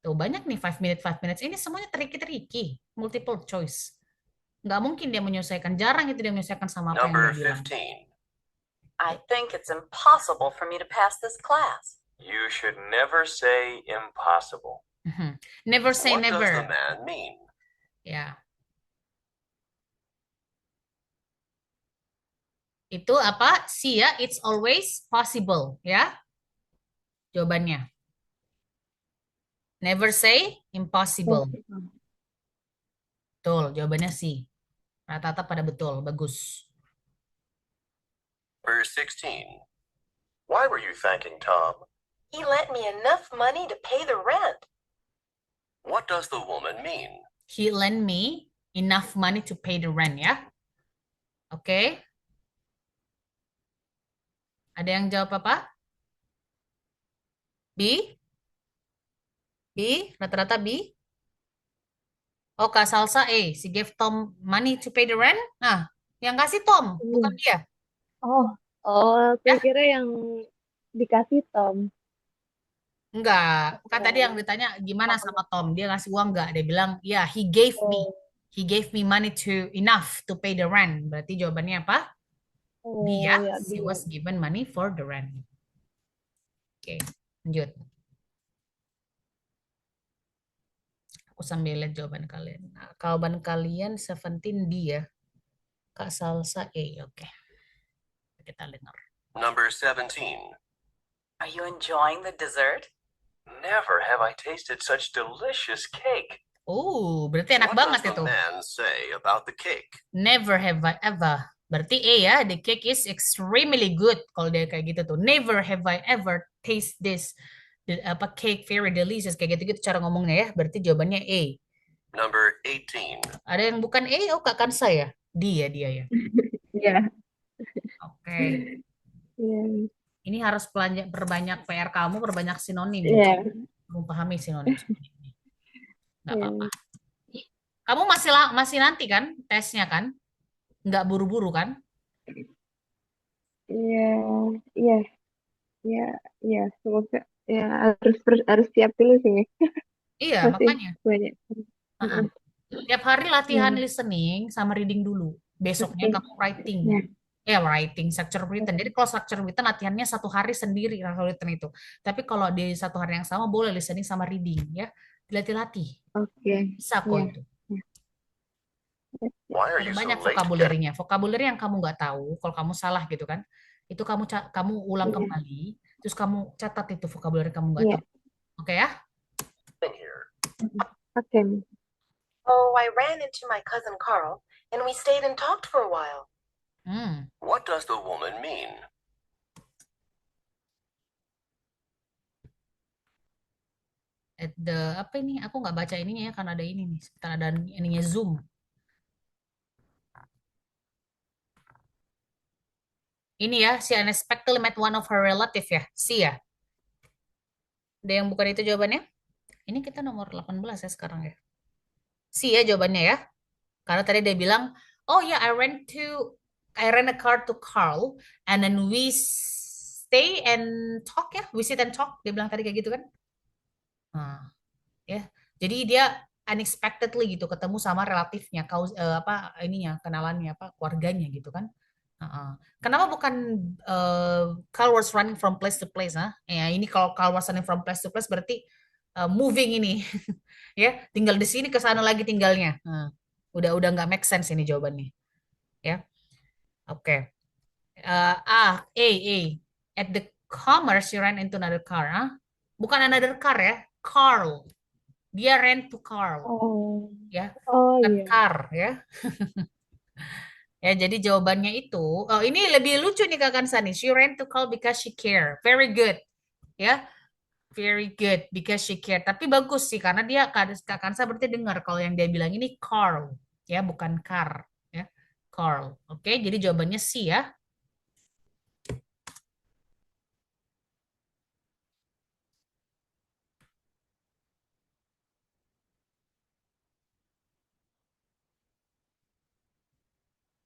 Tuh banyak nih 5 minutes. Ini semuanya tricky. Multiple choice. Nggak mungkin dia menyelesaikan. Jarang itu dia menyelesaikan sama apa yang Number dia bilang. 15. I think it's impossible for me to pass this class. You should never say impossible. Never say What does the never. man mean? Ya. Itu apa? C ya, it's always possible ya. Jawabannya. Never say impossible. Betul, jawabannya C. Rata-rata pada betul, bagus. Verse 16. Why were you thanking Tom? He lent me enough money to pay the rent. What does the woman mean? He lent me enough money to pay the rent ya. Oke. Ada yang jawab apa? B? B? Rata-rata B? Oh, Kak Salsa A. She gave Tom money to pay the rent. Nah, yang kasih Tom, bukan dia. Oh, saya kira yang dikasih Tom. Enggak. Kan tadi yang ditanya gimana sama Tom. Dia ngasih uang enggak? Dia bilang, ya, he gave me. He gave me money to enough to pay the rent. Berarti jawabannya apa? B ya. Ya, She was given money for the rent. Oke, lanjut. Aku sambil lihat jawaban kalian. Nah, jawaban kalian 17 D ya. Kak Salsa A. Oke. Kita dengar. Number 17. Are you enjoying the dessert? Never have I tasted such delicious cake. Oh, berarti enak What banget does the itu. man say about the cake? Never have I ever. Berarti A ya, the cake is extremely good. Kalau dia kayak gitu tuh. Never have I ever taste this apa cake very delicious kayak gitu-gitu cara ngomongnya ya. Berarti jawabannya A. Number 18. Ada yang bukan A? Oh, Kak Kansa ya? Dia ya. Iya. Oke. Iya. Ini harus perbanyak PR kamu, perbanyak sinonim. Iya. Kamu pahami sinonim ini. Nggak apa-apa. Iya. Kamu masih nanti kan tesnya kan? Nggak buru-buru kan? Iya. Iya. Iya. Iya. Semoga ya harus siap dulu sih. Iya, Masih makanya. banyak. Heeh. Heeh. Tiap hari latihan Iya. listening sama reading dulu. Besoknya Oke. kamu writing. Ya. Writing, structure written. Jadi kalau structure written latihannya satu hari sendiri structure written itu. Tapi kalau di satu hari yang sama boleh listening sama reading ya. Dilatih-latih. Oke. Bisa kok Iya. itu. Iya. Why are you so Banyak late, Debbie? vocabulary-nya. Vocabulary yang kamu nggak tahu, kalau kamu salah gitu kan, itu kamu ulang Iya. kembali, terus kamu catat itu vocabulary kamu nggak Iya. tahu. Oke ya? Here. Oke. Oh, I ran into my cousin Carl, and we stayed and talked for a while. Hmm. What does the woman mean? Apa ini? Aku nggak baca ininya ya, karena ada ini nih. Sebentar ada ininya Zoom. Ini ya, she unexpectedly met one of her relative ya. Si ya. Ada yang bukan itu jawabannya? Ini kita nomor 18 ya sekarang ya. Si ya jawabannya ya. Karena tadi dia bilang, oh ya, I rent a car to Carl, and then we stay and talk ya, we sit and talk. Dia bilang tadi kayak gitu kan? Nah, ya. Jadi dia unexpectedly gitu ketemu sama relatifnya, apa ininya, kenalannya, apa keluarganya gitu kan? Heeh. Kenapa bukan Carl was running from place to place, ah? Ya, ini kalau Carl was running from place to place berarti moving ini, ya, tinggal di sini ke sana lagi tinggalnya. Nah, udah nggak make sense ini jawabannya, ya. Oke. A. At the commerce, you ran into another car, ah? Bukan another car ya, Carl. Dia rent to Carl, Oh. ya, Oh bukan iya. car, ya. Ya, jadi jawabannya itu, oh ini lebih lucu nih Kak Kansa nih. She ran to Carl because she care. Very good, ya. Very good because she care. Tapi bagus sih karena dia Kak Kansa berarti dengar kalau yang dia bilang ini Carl, ya, bukan car, ya. Carl. Oke, jadi jawabannya C ya.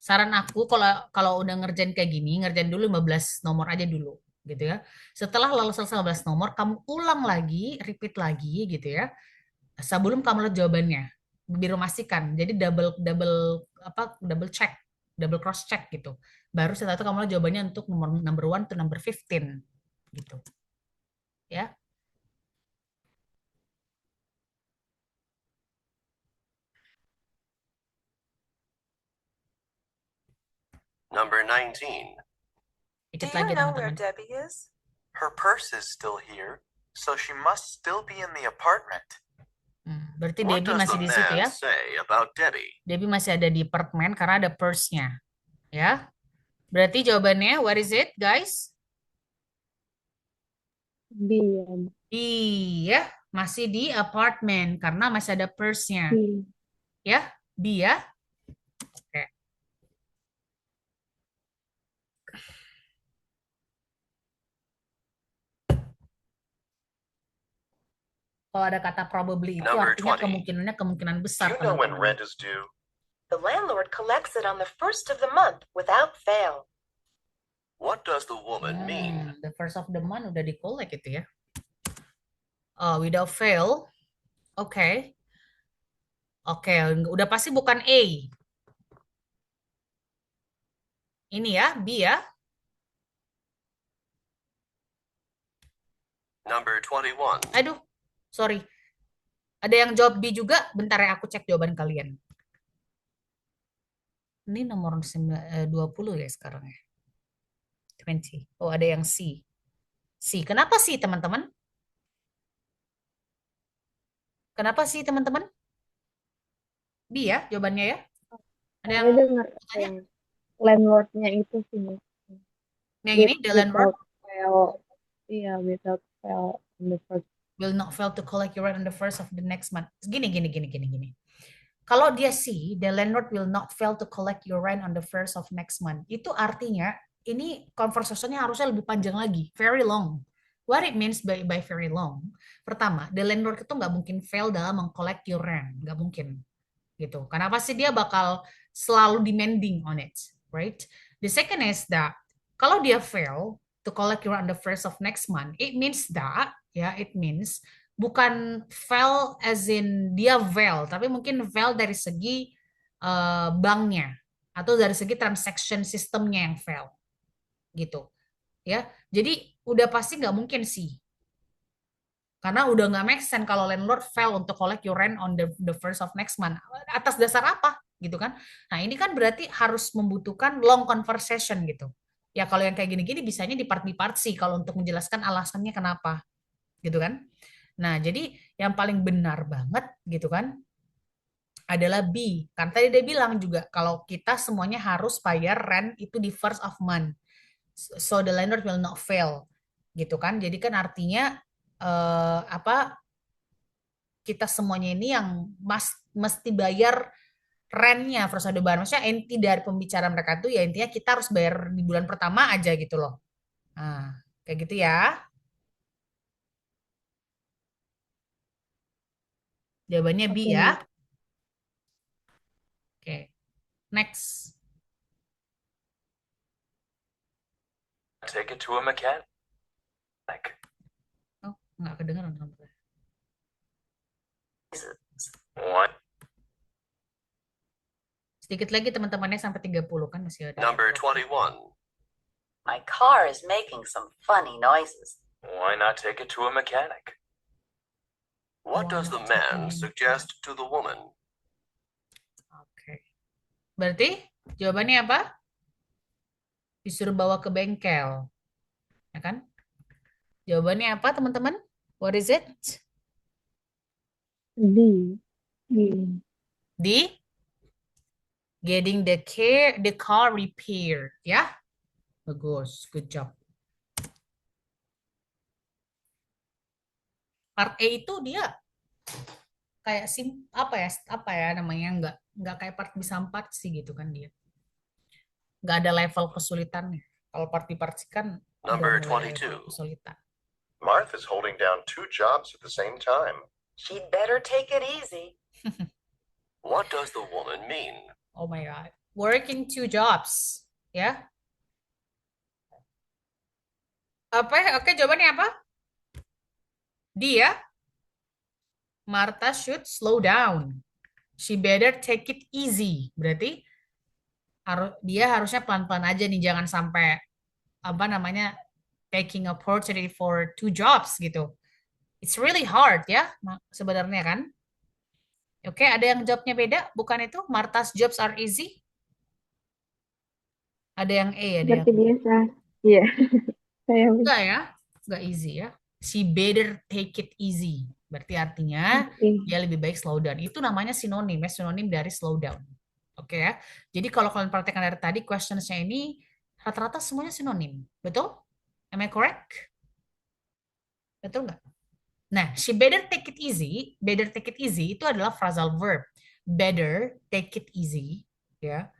Saran aku kalau kalau udah ngerjain kayak gini, ngerjain dulu 15 nomor aja dulu gitu ya. Setelah lolos selesai 15 nomor, kamu ulang lagi, repeat lagi gitu ya. Sebelum kamu lihat jawabannya. Biar memastikan. Jadi double double apa double check, double cross check gitu. Baru setelah itu kamu lihat jawabannya untuk nomor number 1 to number 15 gitu. Ya. Number 19. Do Ikut you lagi know where teman-teman. Debbie is? Her purse is still here, so she must still be in the apartment. Berarti What Debbie does masih the di situ man ya. say about Debbie? Debbie masih ada di apartemen karena ada purse-nya. Ya. Berarti jawabannya what is it, guys? B ya. Iya, masih di apartemen karena masih ada purse-nya. B. Ya, B ya. Oke. Kalau ada kata probably itu Number artinya 20. kemungkinan Do besar you know when teman-teman. rent is due? The landlord collects it on the first of the month without fail. What does the woman mean? The first of the month udah di-collect gitu ya. Without fail. Oke. Oke, udah pasti bukan A. Ini ya, B ya. Number 21. Aduh, sorry. Ada yang jawab B juga? Bentar ya, aku cek jawaban kalian. Ini nomor 20 ya sekarang ya. 20. Oh, ada yang C. C. Kenapa C, teman-teman? Kenapa sih, teman-teman? B ya, jawabannya ya. Ada yang Saya dengar tanya? yang landlordnya itu sih. Yang ini, the landlord. Without fail. Iya, without fail. in the first. Will not fail to collect your rent on the first of the next month. Gini. Kalau dia see, the landlord will not fail to collect your rent on the first of next month. Itu artinya ini conversation-nya harusnya lebih panjang lagi, very long. What it means by very long? Pertama, the landlord itu nggak mungkin fail dalam mengcollect your rent, nggak mungkin gitu. Kenapa sih dia bakal selalu demanding on it, right? The second is that kalau dia fail to collect your rent on the first of next month, it means that it means bukan fail as in dia fail, tapi mungkin fail dari segi banknya atau dari segi transaction sistemnya yang fail gitu ya. Jadi udah pasti nggak mungkin sih, karena udah nggak make sense kalau landlord fail untuk collect your rent on the first of next month. Atas dasar apa gitu kan? Nah ini kan berarti harus membutuhkan long conversation gitu. Ya kalau yang kayak gini-gini bisanya di part sih kalau untuk menjelaskan alasannya kenapa gitu kan. Nah jadi yang paling benar banget gitu kan adalah B. Kan tadi dia bilang juga kalau kita semuanya harus bayar rent itu di first of month. So the landlord will not fail gitu kan. Jadi kan artinya kita semuanya ini yang mesti bayar rentnya first of the month. Maksudnya inti dari pembicaraan mereka tuh ya intinya kita harus bayar di bulan pertama aja gitu loh. Nah, kayak gitu ya. Jawabannya B Oke, ya. Miss. Oke. Next. Take it to a mechanic. Oh, nggak kedengeran. What? Sedikit lagi teman-temannya sampai 30 kan masih ada. Number 21. My car is making some funny noises. Why not take it to a mechanic? What does the man suggest to the woman? Oke. Berarti jawabannya apa? Disuruh bawa ke bengkel. Ya kan? Jawabannya apa, teman-teman? What is it? D. D. Getting the car repaired. Ya? Bagus. Good job. Part A itu dia kayak apa ya namanya nggak kayak part B sampai part C gitu kan dia. Nggak ada level kesulitannya. Kalau part B part C kan Number udah mulai 22. level kesulitan. Martha's holding down 2 jobs at the same time. She'd better take it easy. What does the woman mean? Oh my God. Working 2 jobs. Ya. Oke, jawabannya apa? Dia, Martha should slow down. She better take it easy. Berarti dia harusnya pelan-pelan aja nih, jangan sampai taking opportunity for 2 jobs gitu. It's really hard ya sebenarnya kan. Oke, ada yang jawabnya beda? Bukan itu? Martha's jobs are easy? Ada yang A ya? Seperti biasa. Iya. Saya Enggak ya? Enggak easy ya. She better take it easy. Berarti artinya dia lebih baik slow down. Itu namanya sinonim ya, sinonim dari slow down. Oke ya. Jadi kalau kalian perhatikan dari tadi questions-nya ini rata-rata semuanya sinonim. Betul? Am I correct? Betul nggak? Nah, she better take it easy. Better take it easy itu adalah phrasal verb. Better take it easy, ya.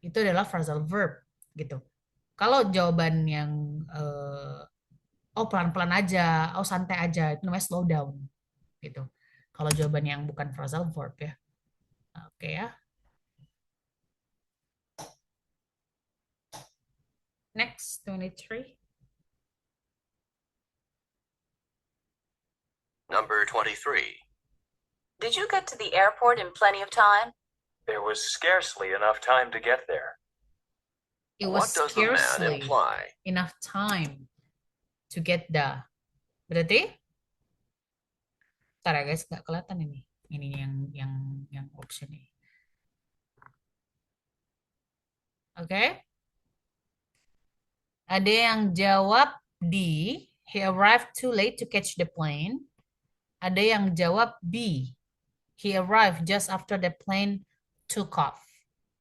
Itu adalah phrasal verb gitu. Kalau jawaban yang pelan-pelan aja, santai aja, itu namanya slow down gitu. Kalau jawaban yang bukan phrasal verb ya. Oke ya. Next, 23. Number 23. Did you get to the airport in plenty of time? There was scarcely enough time to get there. It was What does the man scarcely imply? enough time to get the. Berarti? Ntar ya guys, nggak kelihatan ini. Ini yang option ini. Oke. Ada yang jawab D. He arrived too late to catch the plane. Ada yang jawab B. He arrived just after the plane took off.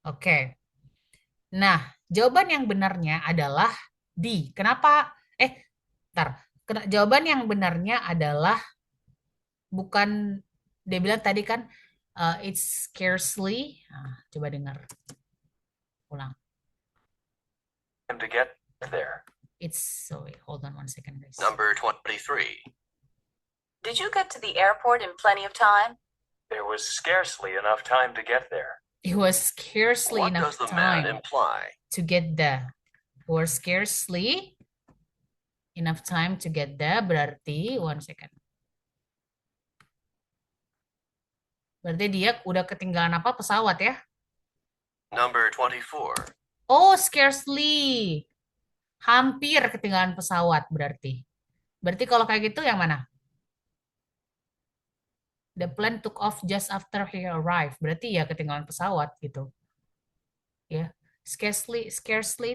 Oke. Nah, jawaban yang benarnya adalah D. Kenapa? Jawaban yang benarnya adalah bukan, dia bilang tadi kan it's scarcely. Coba dengar ulang. Time to get there. Wait, hold on one second, guys. Number 23. Did you get to the airport in plenty of time? There was scarcely enough time to get there. It was scarcely What enough does the man time imply? to get there. Or scarcely enough time to get there berarti one second. Berarti dia udah ketinggalan apa pesawat ya? Number 24. Oh, scarcely. Hampir ketinggalan pesawat berarti. Berarti kalau kayak gitu yang mana? The plane took off just after he arrived. Berarti ya ketinggalan pesawat gitu. Ya. Scarcely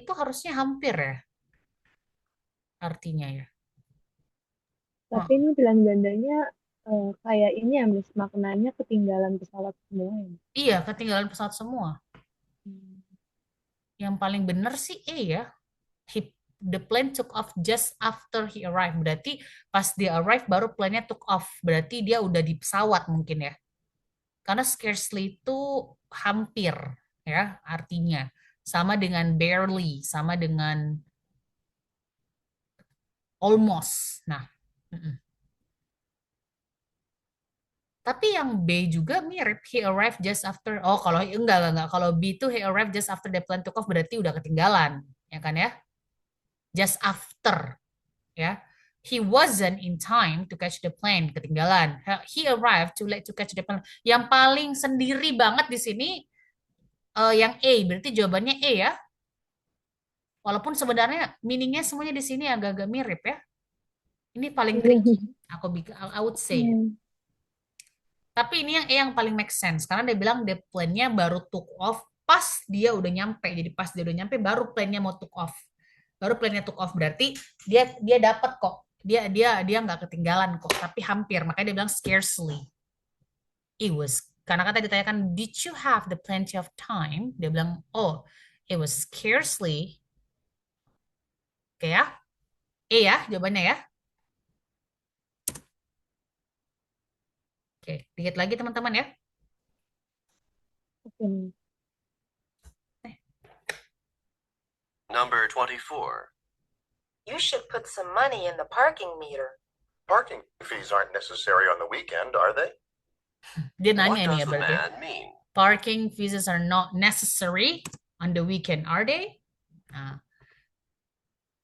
itu harusnya hampir ya. Artinya ya. Tapi ini pilihan gandanya kayak ini ya, Miss, maknanya ketinggalan pesawat semua ya. Iya, ketinggalan pesawat semua. Hmm. Yang paling benar sih ya. The plane took off just after he arrived. Berarti pas dia arrive baru plane-nya took off. Berarti dia udah di pesawat mungkin ya. Karena scarcely itu hampir ya artinya. Sama dengan barely, sama dengan almost. Nah, tapi yang B juga mirip. He arrived just after. Oh, kalau enggak. Kalau B itu he arrived just after the plane took off berarti udah ketinggalan, ya kan ya? Just after, ya. He wasn't in time to catch the plane, ketinggalan. He arrived too late to catch the plane. Yang paling sendiri banget di sini yang A, berarti jawabannya E ya. Walaupun sebenarnya meaningnya semuanya di sini agak-agak mirip ya. Ini paling tricky. I would say. Tapi ini yang E yang paling make sense karena dia bilang the plane-nya baru took off pas dia udah nyampe. Jadi pas dia udah nyampe baru plane-nya mau took off. Baru plane-nya took off berarti dia dapat kok. Dia nggak ketinggalan kok, tapi hampir. Makanya dia bilang scarcely. It was karena kata ditanyakan did you have the plenty of time? Dia bilang oh, it was scarcely. Oke ya. E ya jawabannya ya. Oke, dikit lagi teman-teman ya. Oke. Number 24. You should put some money in the parking meter. Parking fees aren't necessary on the weekend, are they? Dia What nanya ini does ya the berarti. man mean? Parking fees are not necessary on the weekend, are they? Nah.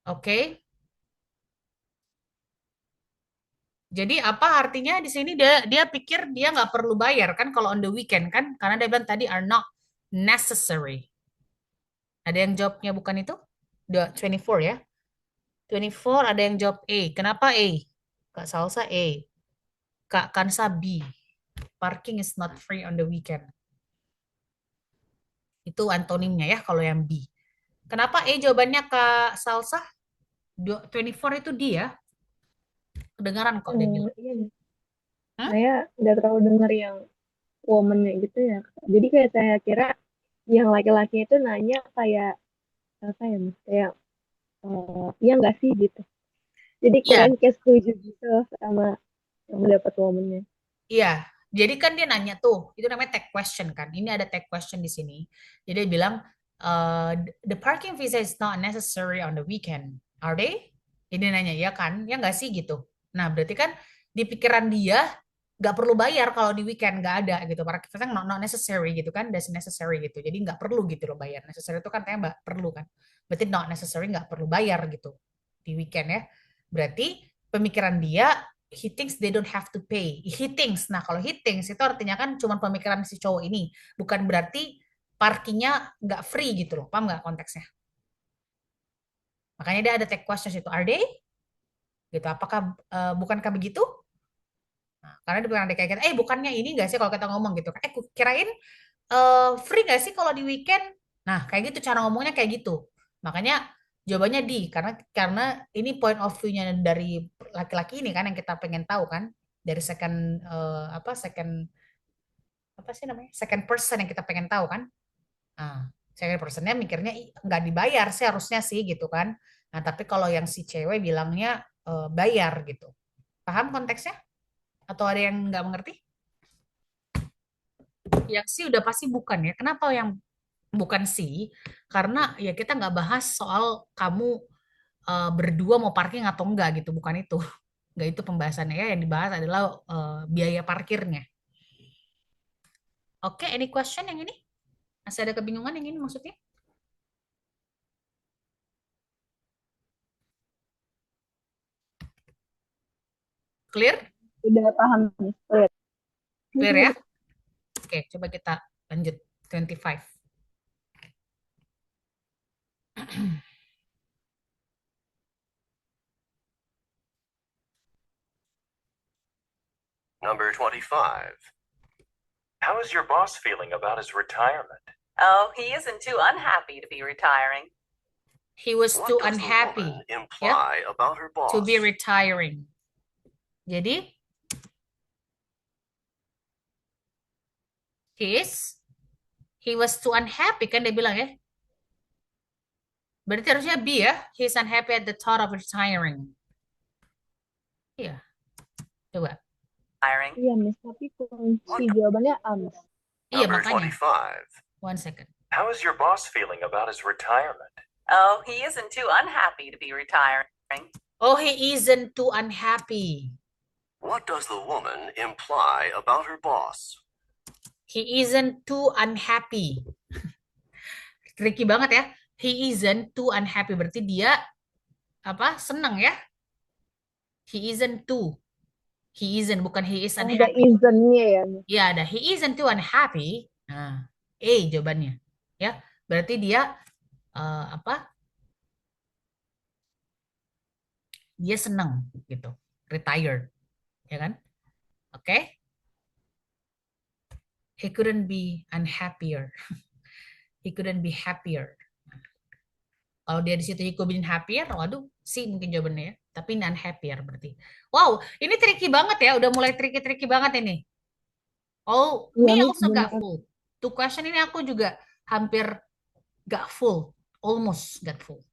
Oke. Jadi apa artinya di sini dia pikir dia nggak perlu bayar kan kalau on the weekend kan? Karena dia bilang tadi are not necessary. Ada yang jawabnya bukan itu? 24 ya. 24 ada yang jawab A. Kenapa A? Kak Salsa A. Kak Kansa B. Parking is not free on the weekend. Itu antonimnya ya kalau yang B. Kenapa A jawabannya Kak Salsa? 24 itu dia. Kedengaran kok dia bilang. Iya, Hah? saya nggak terlalu dengar yang woman-nya gitu ya. Jadi kayak saya kira yang laki-laki itu nanya kayak apa ya, Mas? Kayak iya nggak sih gitu. Jadi Iya, keren kayak setuju gitu sama yang dapat woman-nya. iya. Jadi kan dia nanya tuh, itu namanya tag question kan. Ini ada tag question di sini. Jadi dia bilang, the parking visa is not necessary on the weekend, are they? Jadi dia nanya, ya kan? Ya nggak sih gitu. Nah, berarti kan di pikiran dia nggak perlu bayar kalau di weekend nggak ada gitu. Parking visa not necessary gitu kan, that's necessary gitu. Jadi nggak perlu gitu loh bayar. Necessary itu kan tanya perlu kan. Berarti not necessary nggak perlu bayar gitu di weekend ya. Berarti pemikiran dia he thinks they don't have to pay. He thinks. Nah, kalau he thinks itu artinya kan cuma pemikiran si cowok ini. Bukan berarti parkingnya nggak free gitu loh. Paham nggak konteksnya? Makanya dia ada tag question itu. Are they? Gitu. Apakah bukankah begitu? Nah, karena dia bilang kayak gitu. Bukannya ini nggak sih kalau kita ngomong gitu. Kirain free nggak sih kalau di weekend? Nah, kayak gitu cara ngomongnya kayak gitu. Makanya jawabannya di karena ini point of view-nya dari laki-laki ini kan yang kita pengen tahu kan dari second apa sih namanya second person yang kita pengen tahu kan. Nah, second personnya mikirnya nggak dibayar sih harusnya sih gitu kan. Nah, tapi kalau yang si cewek bilangnya bayar gitu. Paham konteksnya? Atau ada yang nggak mengerti? Yang sih udah pasti bukan ya. Kenapa yang bukan sih? Karena ya kita nggak bahas soal kamu berdua mau parking atau enggak gitu, bukan itu. Nggak itu pembahasannya ya. Yang dibahas adalah biaya parkirnya. Oke, any question yang ini? Masih ada kebingungan yang ini maksudnya? Clear? Udah paham nih. Clear. Clear ya? Oke, coba kita lanjut. 25. Number 25. How is your boss feeling about his retirement? Oh, he isn't too unhappy to be retiring. He was What too does the unhappy woman imply about her boss? to be retiring. Jadi, he was too unhappy kan dia bilang ya. Berarti harusnya be ya. He's unhappy at the thought of retiring. Iya, coba. Retiring. Iya, Miss. Tapi kunci jawabannya Miss. Iya, Number makanya. 25. 1 second. How is your boss feeling about his retirement? Oh, he isn't too unhappy to be retiring. Oh, he isn't too unhappy. What does the woman imply about her boss? He isn't too unhappy. Tricky banget ya. He isn't too unhappy. Berarti dia apa? Seneng ya. He isn't too. He isn't, bukan he is Ada unhappy. isn't-nya ya, Miss. Ya, ada he isn't too unhappy. Nah, jawabannya. Ya, berarti dia apa? Dia seneng gitu. Retired. Ya kan? Oke. He couldn't be unhappier. He couldn't be happier. Kalau dia di situ he could be happier, waduh, sih mungkin jawabannya ya. Tapi unhappier berarti. Wow, ini tricky banget ya. Udah mulai tricky-tricky banget ini. Oh, Iya, me Miss, also got benar. full. Two question ini aku juga hampir got full. Almost got full.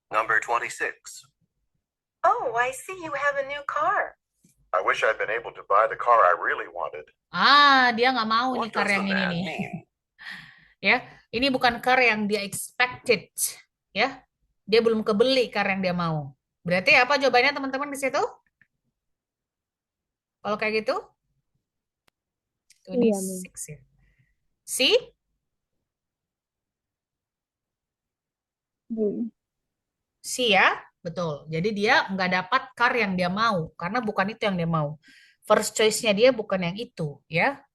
Number 26. Oh, I see you have a new car. I wish I'd been able to buy the car I really wanted. Dia nggak mau nih What car does the yang ini man nih. mean? Ya, ini bukan car yang dia expected. Ya, dia belum kebeli car yang dia mau. Berarti apa jawabannya teman-teman di situ? Kalau kayak gitu? Iya, Miss. 26 ya. See? See ya? Betul. Jadi dia nggak dapat car yang dia mau. Karena bukan itu yang dia mau. First choice-nya dia bukan yang itu. Ya.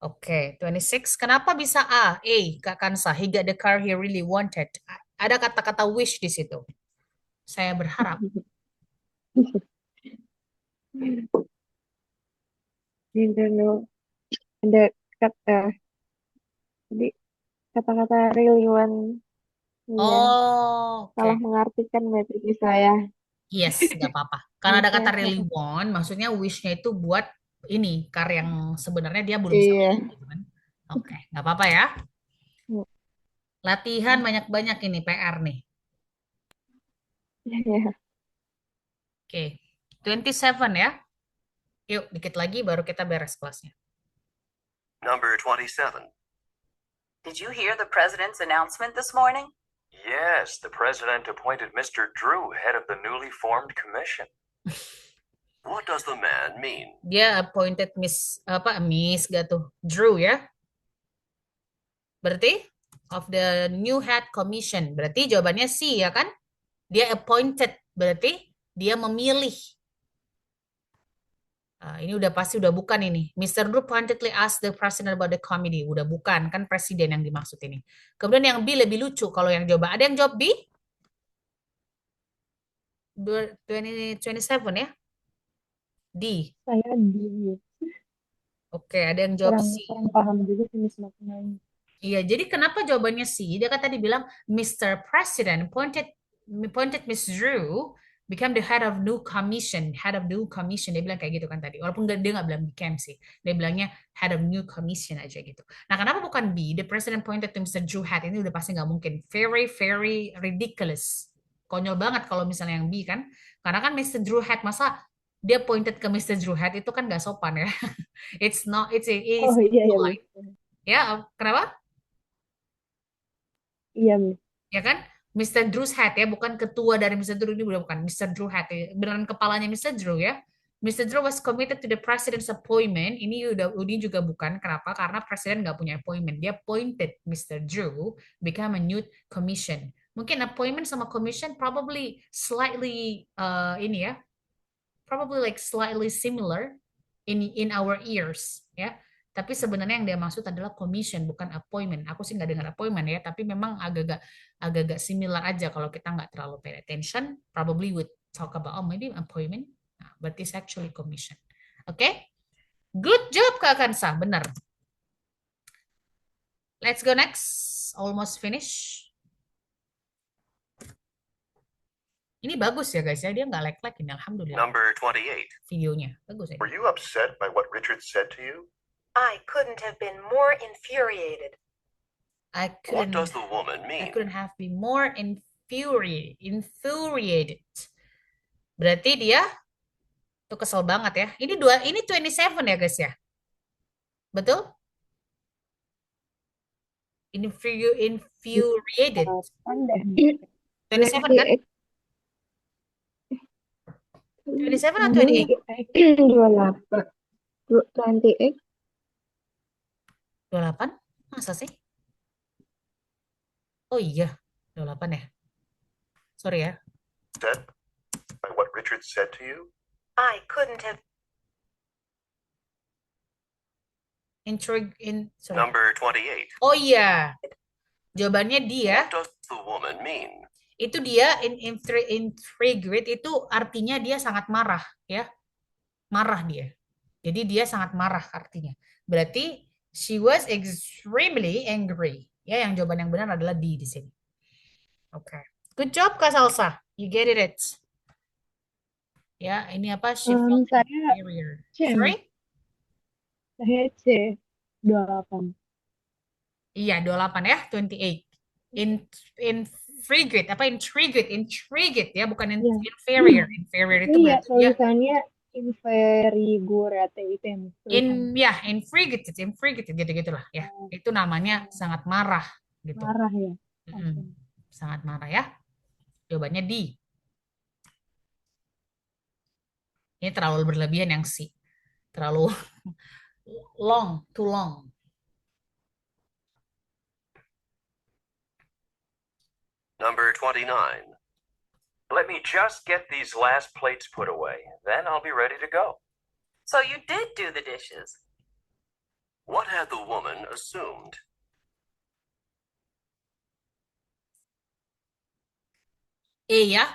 Oke, 26. Kenapa bisa A? Kak Kansa. He got the car he really wanted. Ada kata-kata wish di situ. Saya berharap. Ada kata, jadi kata-kata really want, ya, Oh, salah oke. mengartikan berarti saya. Yes, nggak apa-apa. Karena ada kata Oke. really want, maksudnya wish-nya itu buat ini, car yang sebenarnya dia belum bisa Iya. beli, gitu kan. Oke, nggak apa-apa ya. Latihan banyak-banyak ini, PR nih. Iya. Oke, 27 ya. Yuk, dikit lagi baru kita beres kelasnya. Number 27. Did you hear the president's announcement this morning? Yes, the president appointed Mr. Drew head of the newly formed commission. What does the man mean? Dia appointed Miss gak tuh? Drew ya. Berarti of the new head commission. Berarti jawabannya C ya kan? Dia appointed, berarti dia memilih. Ini udah pasti udah bukan ini. Mr. Drew pointedly asked the president about the committee. Udah bukan, kan presiden yang dimaksud ini. Kemudian yang B lebih lucu kalau yang jawab. Ada yang jawab B? 27 ya? D. Saya di Oke, ada yang jawab C. kurang paham juga sih Miss maknanya. Iya, jadi kenapa jawabannya C? Dia kan tadi bilang Mr. President pointed Miss Drew Become the head of new commission. Head of new commission. Dia bilang kayak gitu kan tadi. Walaupun dia nggak bilang became sih. Dia bilangnya head of new commission aja gitu. Nah, kenapa bukan be? The president pointed to Mr. Drew Hat. Ini udah pasti nggak mungkin. Very, very ridiculous. Konyol banget kalau misalnya yang be kan. Karena kan Mr. Drew Hat, masa dia pointed ke Mr. Drew Hat itu kan nggak sopan ya. It's not, it's Oh iya ya, polite. Miss. Ya, kenapa? Iya, Miss. Ya kan? Mr. Drew's hat ya, bukan ketua dari Mr. Drew, ini udah bukan Mr. Drew hat ya. Beneran kepalanya Mr. Drew ya. Mr. Drew was committed to the president's appointment. Ini juga bukan. Kenapa? Karena presiden nggak punya appointment. Dia appointed Mr. Drew become a new commission. Mungkin appointment sama commission probably slightly ini ya, probably like slightly similar in our ears ya. Tapi sebenarnya yang dia maksud adalah commission, bukan appointment. Aku sih nggak dengar appointment ya, tapi memang agak-agak similar aja kalau kita nggak terlalu pay attention. Probably would talk about, oh maybe appointment, nah, but it's actually commission. Oke? Okay? Good job Kak Kansa, benar. Let's go next. Almost finish. Ini bagus ya guys ya, dia nggak lag-lag ini, alhamdulillah. Number 28. Videonya bagus ya. Were you upset by what Richard said to you? I couldn't have been more infuriated. I What couldn't does the woman I mean? couldn't have been more infuriated. Berarti dia tuh kesel banget ya. Ini 27 ya guys ya. Betul? Infuriated. 27 kan? 27 atau 28? 28. 28? Masa sih? Oh iya, 28 ya. Sorry ya. Upset by what Richard said to you? I couldn't have. Sorry. Number 28. Oh iya. Jawabannya dia, What does the woman mean? itu dia intrigued itu artinya dia sangat marah ya. Marah dia. Jadi dia sangat marah artinya. Berarti she was extremely angry. Ya, yang jawaban yang benar adalah di sini. Oke. Okay. Good job Kak Salsa. You get it. Ya, ini apa? She felt Saya inferior. C. Sorry? Saya C. 28. Iya, 28 ya, 28. Intrigued, apa intrigued ya, bukan Iya. inferior. Inferior itu Iya, berarti dia tulisannya inverigurate itu yang intrigued gitu-gitulah ya. Itu namanya sangat marah gitu. marah ya. Sangat marah ya. Jawabannya D. Ini terlalu berlebihan yang C. Terlalu too long. Number 29. Let me just get these last plates put away. Then I'll be ready to go. So you did do the dishes. What had the woman assumed? A ya.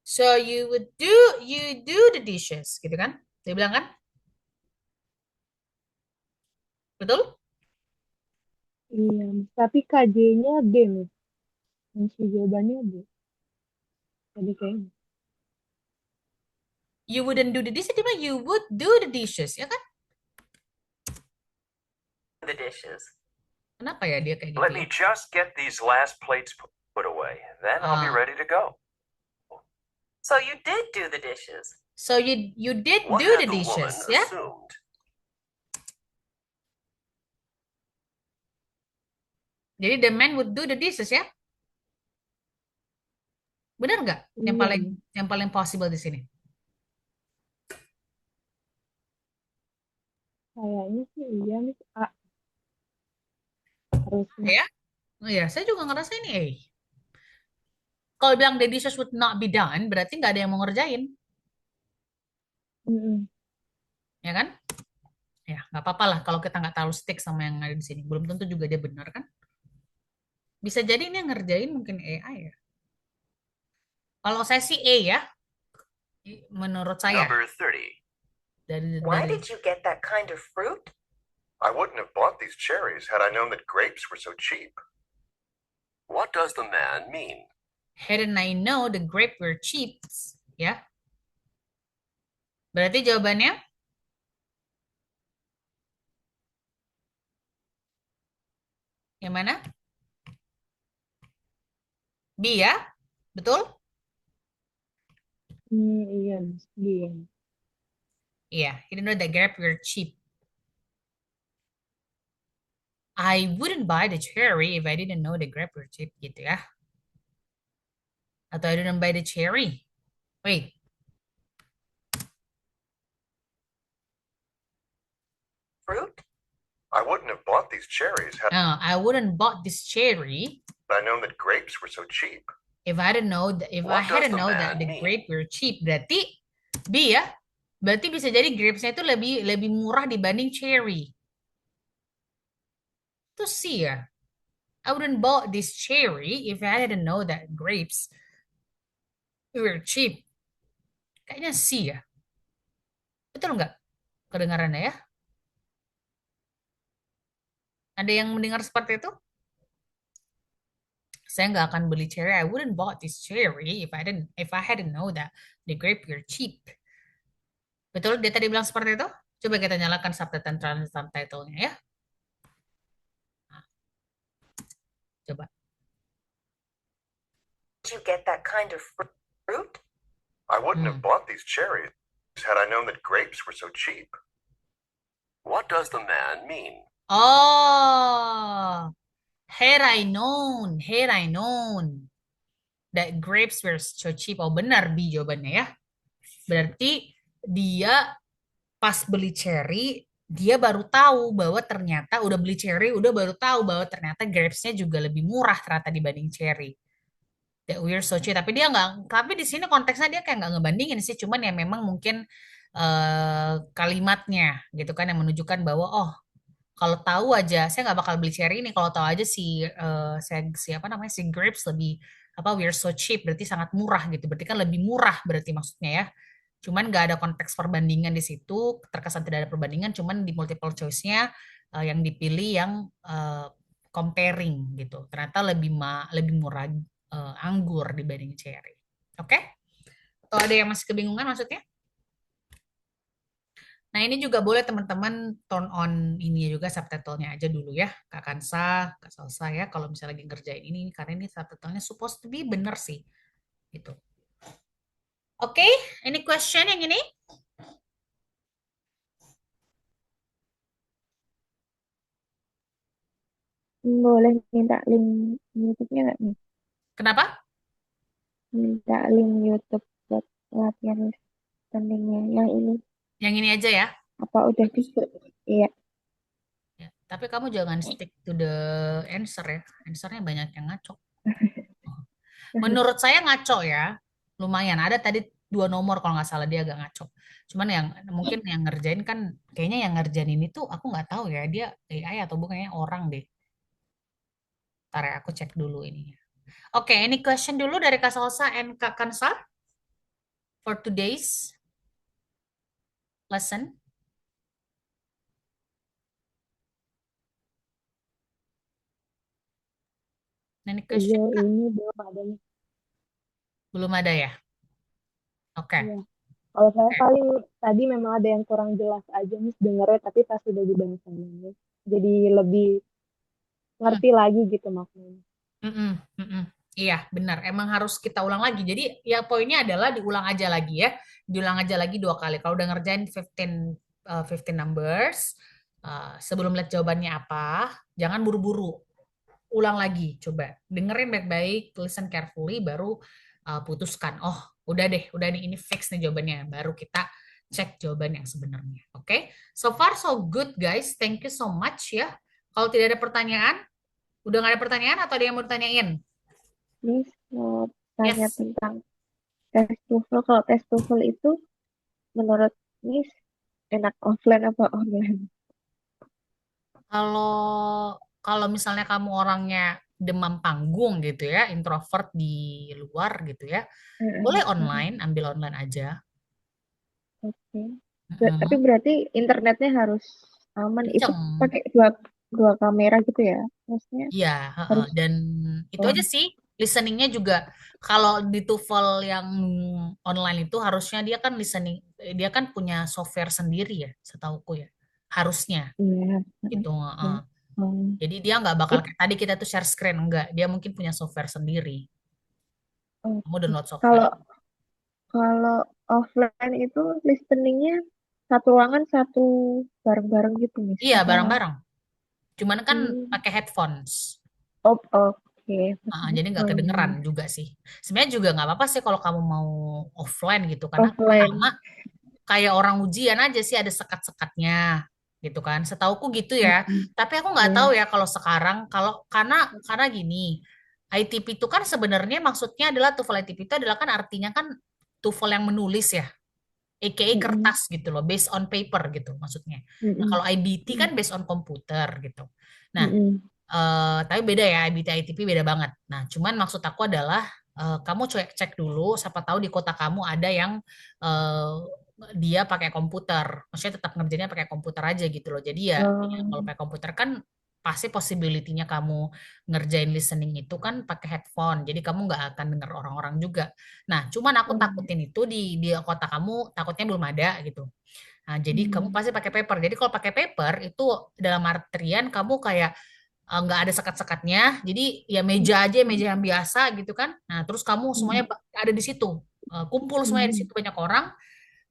So you do the dishes, gitu kan? Dia bilang kan? Betul? Iya, tapi KJ-nya B, Miss. Kunci jawabannya B. Jadi kayaknya. You wouldn't do the dishes, tiba you would do the dishes, ya kan? The dishes. Kenapa ya dia kayak gitu Let ya? me just get these last plates put away. Then I'll be ready to go. So you did do the dishes. So you did What do had the the dishes, woman ya? assumed? Jadi the man would do the dishes ya? Benar nggak? Yang Iya. paling possible di sini. Kayaknya sih iya, Miss. A. Harusnya. Ya? Oh ya, saya juga ngerasa ini A. Kalau bilang the dishes would not be done, berarti nggak ada yang mau ngerjain. Ya kan? Ya, nggak apa-apa lah kalau kita nggak terlalu stick sama yang ada di sini. Belum tentu juga dia benar kan? Bisa jadi ini yang ngerjain mungkin AI ya. Kalau saya sih A ya. Menurut saya. Number 30. Why did you get that kind of fruit? I wouldn't have bought these cherries had I known that grapes were so cheap. What does the man mean? Hadn't I know the grape were cheap? Ya, berarti jawabannya yang mana? B ya, betul? Iya, Miss. Iya. Iya, he didn't know the grape were cheap. I wouldn't buy the cherry if I didn't know the grape were cheap gitu ya. Atau I didn't buy the cherry. Wait, Fruit? I wouldn't have bought these cherries had no, I wouldn't bought this cherry I known that grapes were so cheap. if I didn't know that, if I What does hadn't the know that man the mean? grape were cheap. Berarti B ya. Berarti bisa jadi grapes-nya itu lebih murah dibanding cherry. Itu C ya. I wouldn't bought this cherry if I didn't know that grapes were cheap. Kayaknya C ya. Betul nggak kedengarannya ya? Ada yang mendengar seperti itu? Saya nggak akan beli cherry. I wouldn't bought this cherry if I hadn't know that the grape were cheap. Betul dia tadi bilang seperti itu? Coba kita nyalakan subtitle-nya ya. Nah, coba. Did you get that kind of fruit? I wouldn't have bought these cherries had I known that grapes were so cheap. What does the man mean? Oh, had I known that grapes were so cheap. Oh, benar B jawabannya ya. Berarti dia pas beli cherry, dia baru tahu bahwa ternyata udah beli cherry, udah baru tahu bahwa ternyata grapes-nya juga lebih murah ternyata dibanding cherry. That we're so cheap. Tapi dia nggak, tapi di sini konteksnya dia kayak nggak ngebandingin sih, cuman ya memang mungkin kalimatnya gitu kan yang menunjukkan bahwa oh kalau tahu aja saya nggak bakal beli cherry ini kalau tahu aja si apa namanya si grapes lebih apa we're so cheap berarti sangat murah gitu berarti kan lebih murah berarti maksudnya ya cuman nggak ada konteks perbandingan di situ terkesan tidak ada perbandingan cuman di multiple choice-nya yang dipilih yang comparing gitu ternyata lebih murah anggur dibanding cherry oke atau ada yang masih kebingungan maksudnya. Nah, ini juga boleh teman-teman turn on ini juga subtitlenya aja dulu ya. Kak Kansa, Kak Salsa ya. Kalau misalnya lagi ngerjain ini, karena ini subtitlenya supposed to be bener sih. Gitu. Oke, any question yang ini? Boleh minta link YouTube-nya nggak nih? Kenapa? Minta link YouTube buat latihan listeningnya yang ini. Yang ini aja ya. Apa udah bisa? Iya. Ya, tapi kamu jangan stick to the answer ya. Answernya banyak yang ngaco. Menurut saya ngaco ya. Lumayan. Ada tadi 2 nomor kalau nggak salah dia agak ngaco. Cuman yang mungkin yang ngerjain kan kayaknya yang ngerjain ini tuh aku nggak tahu ya dia AI atau bukannya orang deh. Ntar ya aku cek dulu ininya. Oke, ini question dulu dari Kak Salsa and Kak Kansa for today's lesson. Nah, ini question Iya, Kak. ini belum ada nih. Belum ada ya? Oke. Iya. Kalau saya Oke. paling tadi memang ada yang kurang jelas aja nih dengernya, tapi pas udah dibahasannya. Jadi lebih Hmm. ngerti lagi gitu maknanya. Mm-mm, mm-mm. Iya, benar. Emang harus kita ulang lagi. Jadi ya poinnya adalah diulang aja lagi ya. Diulang aja lagi 2 kali. Kalau udah ngerjain 15 numbers, sebelum lihat jawabannya apa, jangan buru-buru. Ulang lagi, coba. Dengerin baik-baik, listen carefully, baru putuskan. Oh, udah deh, udah nih, ini fix nih jawabannya. Baru kita cek jawaban yang sebenarnya. Oke? So far so good, guys. Thank you so much ya. Kalau tidak ada pertanyaan, udah nggak ada pertanyaan atau ada yang mau ditanyain? Miss mau tanya Yes. tentang tes TOEFL. Kalau tes TOEFL itu menurut Miss enak offline apa online? Kalau kalau misalnya kamu orangnya demam panggung gitu ya, introvert di luar gitu ya, boleh online, ambil online aja. Oke. Tapi Mm-mm. berarti internetnya harus aman. Itu Kenceng. pakai dua dua kamera gitu ya? Maksudnya Iya, heeh. harus Dan itu oh, aja sih. Listeningnya juga kalau di TOEFL yang online itu harusnya dia kan listening, dia kan punya software sendiri ya, setauku ya. Harusnya Iya. gitu. Iya. Hmm. Jadi dia nggak bakal It, kayak tadi kita tuh share screen, enggak. Dia mungkin punya software sendiri. Kamu oke. download software. Kalau kalau offline itu listeningnya satu ruangan satu bareng-bareng gitu, Miss. Iya, Apa? bareng-bareng. Cuman kan Hmm. pakai headphones. Oh, oke. Jadi nggak kedengeran Hmm. juga sih. Sebenarnya juga nggak apa-apa sih kalau kamu mau offline gitu. Karena pertama Offline. kayak orang ujian aja sih ada sekat-sekatnya gitu kan. Setauku gitu ya. Hmm. Tapi aku nggak tahu Iya. ya kalau sekarang kalau karena gini, ITP itu kan sebenarnya maksudnya adalah TOEFL ITP itu adalah kan artinya kan TOEFL yang menulis ya, aka Hmm. kertas gitu loh, based on paper gitu maksudnya. Nah, Hmm. kalau IBT Hmm. kan based on komputer gitu. Nah, Hmm. tapi beda ya, IBT ITP beda banget. Nah, cuman maksud aku adalah kamu cek cek dulu, siapa tahu di kota kamu ada yang eh, dia pakai komputer. Maksudnya tetap ngerjainnya pakai komputer aja gitu loh. Jadi ya, ya kalau Oh. pakai komputer kan pasti possibility-nya kamu ngerjain listening itu kan pakai headphone. Jadi kamu nggak akan dengar orang-orang juga. Nah, cuman aku Hmm. takutin itu di kota kamu takutnya belum ada gitu. Nah, jadi kamu Hmm. pasti pakai paper. Jadi kalau pakai paper itu dalam artian kamu kayak nggak ada sekat-sekatnya, jadi ya meja aja, meja yang biasa gitu kan. Nah, terus kamu semuanya Hmm. ada di situ. Kumpul semuanya di Hmm. situ banyak orang,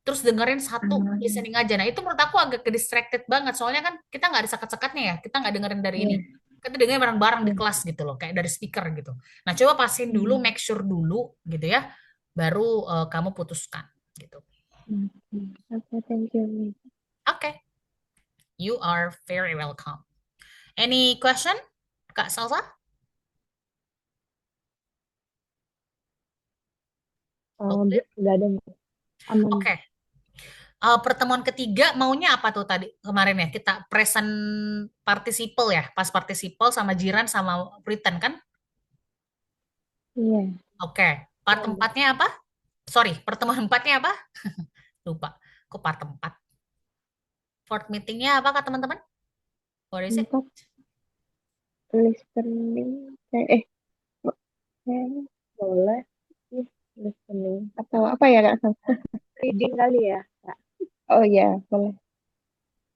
terus dengerin satu Ah, listening aja. Nah, itu menurut aku agak ke distracted banget, soalnya kan kita nggak ada sekat-sekatnya ya, kita nggak dengerin dari ini. iya. Kita dengerin bareng-bareng di Iya. kelas gitu loh, kayak dari speaker gitu. Nah, coba pastiin dulu, Hmm. make sure dulu gitu ya, baru kamu putuskan gitu. Hmm. Hmm. Oke, thank you, Miss. Oke, you are very welcome. Any question, Kak Salsa? Oh, Oke. nggak ada, Miss. Aman. Oke. Pertemuan ketiga maunya apa tuh tadi kemarin ya? Kita present participle ya, pas participle sama jiran sama written kan? Iya. Oke. Part Iya, Miss. empatnya apa? Sorry, pertemuan empatnya apa? Lupa. Kok part empat? Fourth meetingnya apa kak teman-teman? What is it? Empat listening. Kayaknya boleh sih listening. Atau apa ya, Kak? Reading kali ya, Kak? Oh iya, boleh.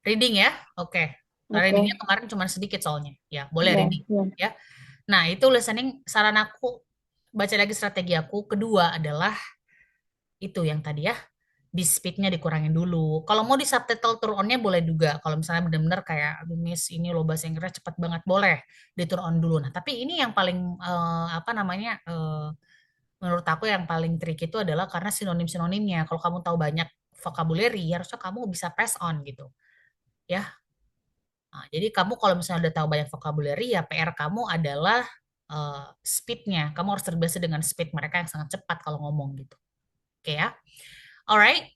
Reading ya? Oke. Readingnya Oke. kemarin cuma sedikit soalnya. Ya, boleh Iya, reading. iya. Ya. Nah, itu listening saran aku baca lagi strategi aku. Kedua adalah itu yang tadi ya, di speednya dikurangin dulu. Kalau mau di subtitle turn on-nya boleh juga. Kalau misalnya benar-benar kayak, aduh miss ini lo bahasa Inggris cepet banget, boleh di turn on dulu. Nah, tapi ini yang paling apa namanya, menurut aku yang paling tricky itu adalah karena sinonim-sinonimnya. Kalau kamu tahu banyak vocabulary, harusnya kamu bisa press on gitu. Ya, nah, jadi kamu kalau misalnya udah tahu banyak vocabulary, ya PR kamu adalah speednya. Kamu harus terbiasa dengan speed mereka yang sangat cepat kalau ngomong gitu. Oke ya. Alright,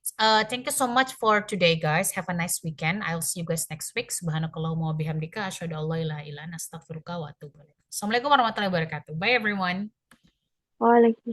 thank you so much for today, guys. Have a nice weekend. I'll see you guys next week. Subhanakallahumma wa bihamdika asyhadu an la ilaha illa anta astaghfiruka wa atubu ilaik. Assalamualaikum warahmatullahi wabarakatuh. Bye everyone. Waalaikumsalam.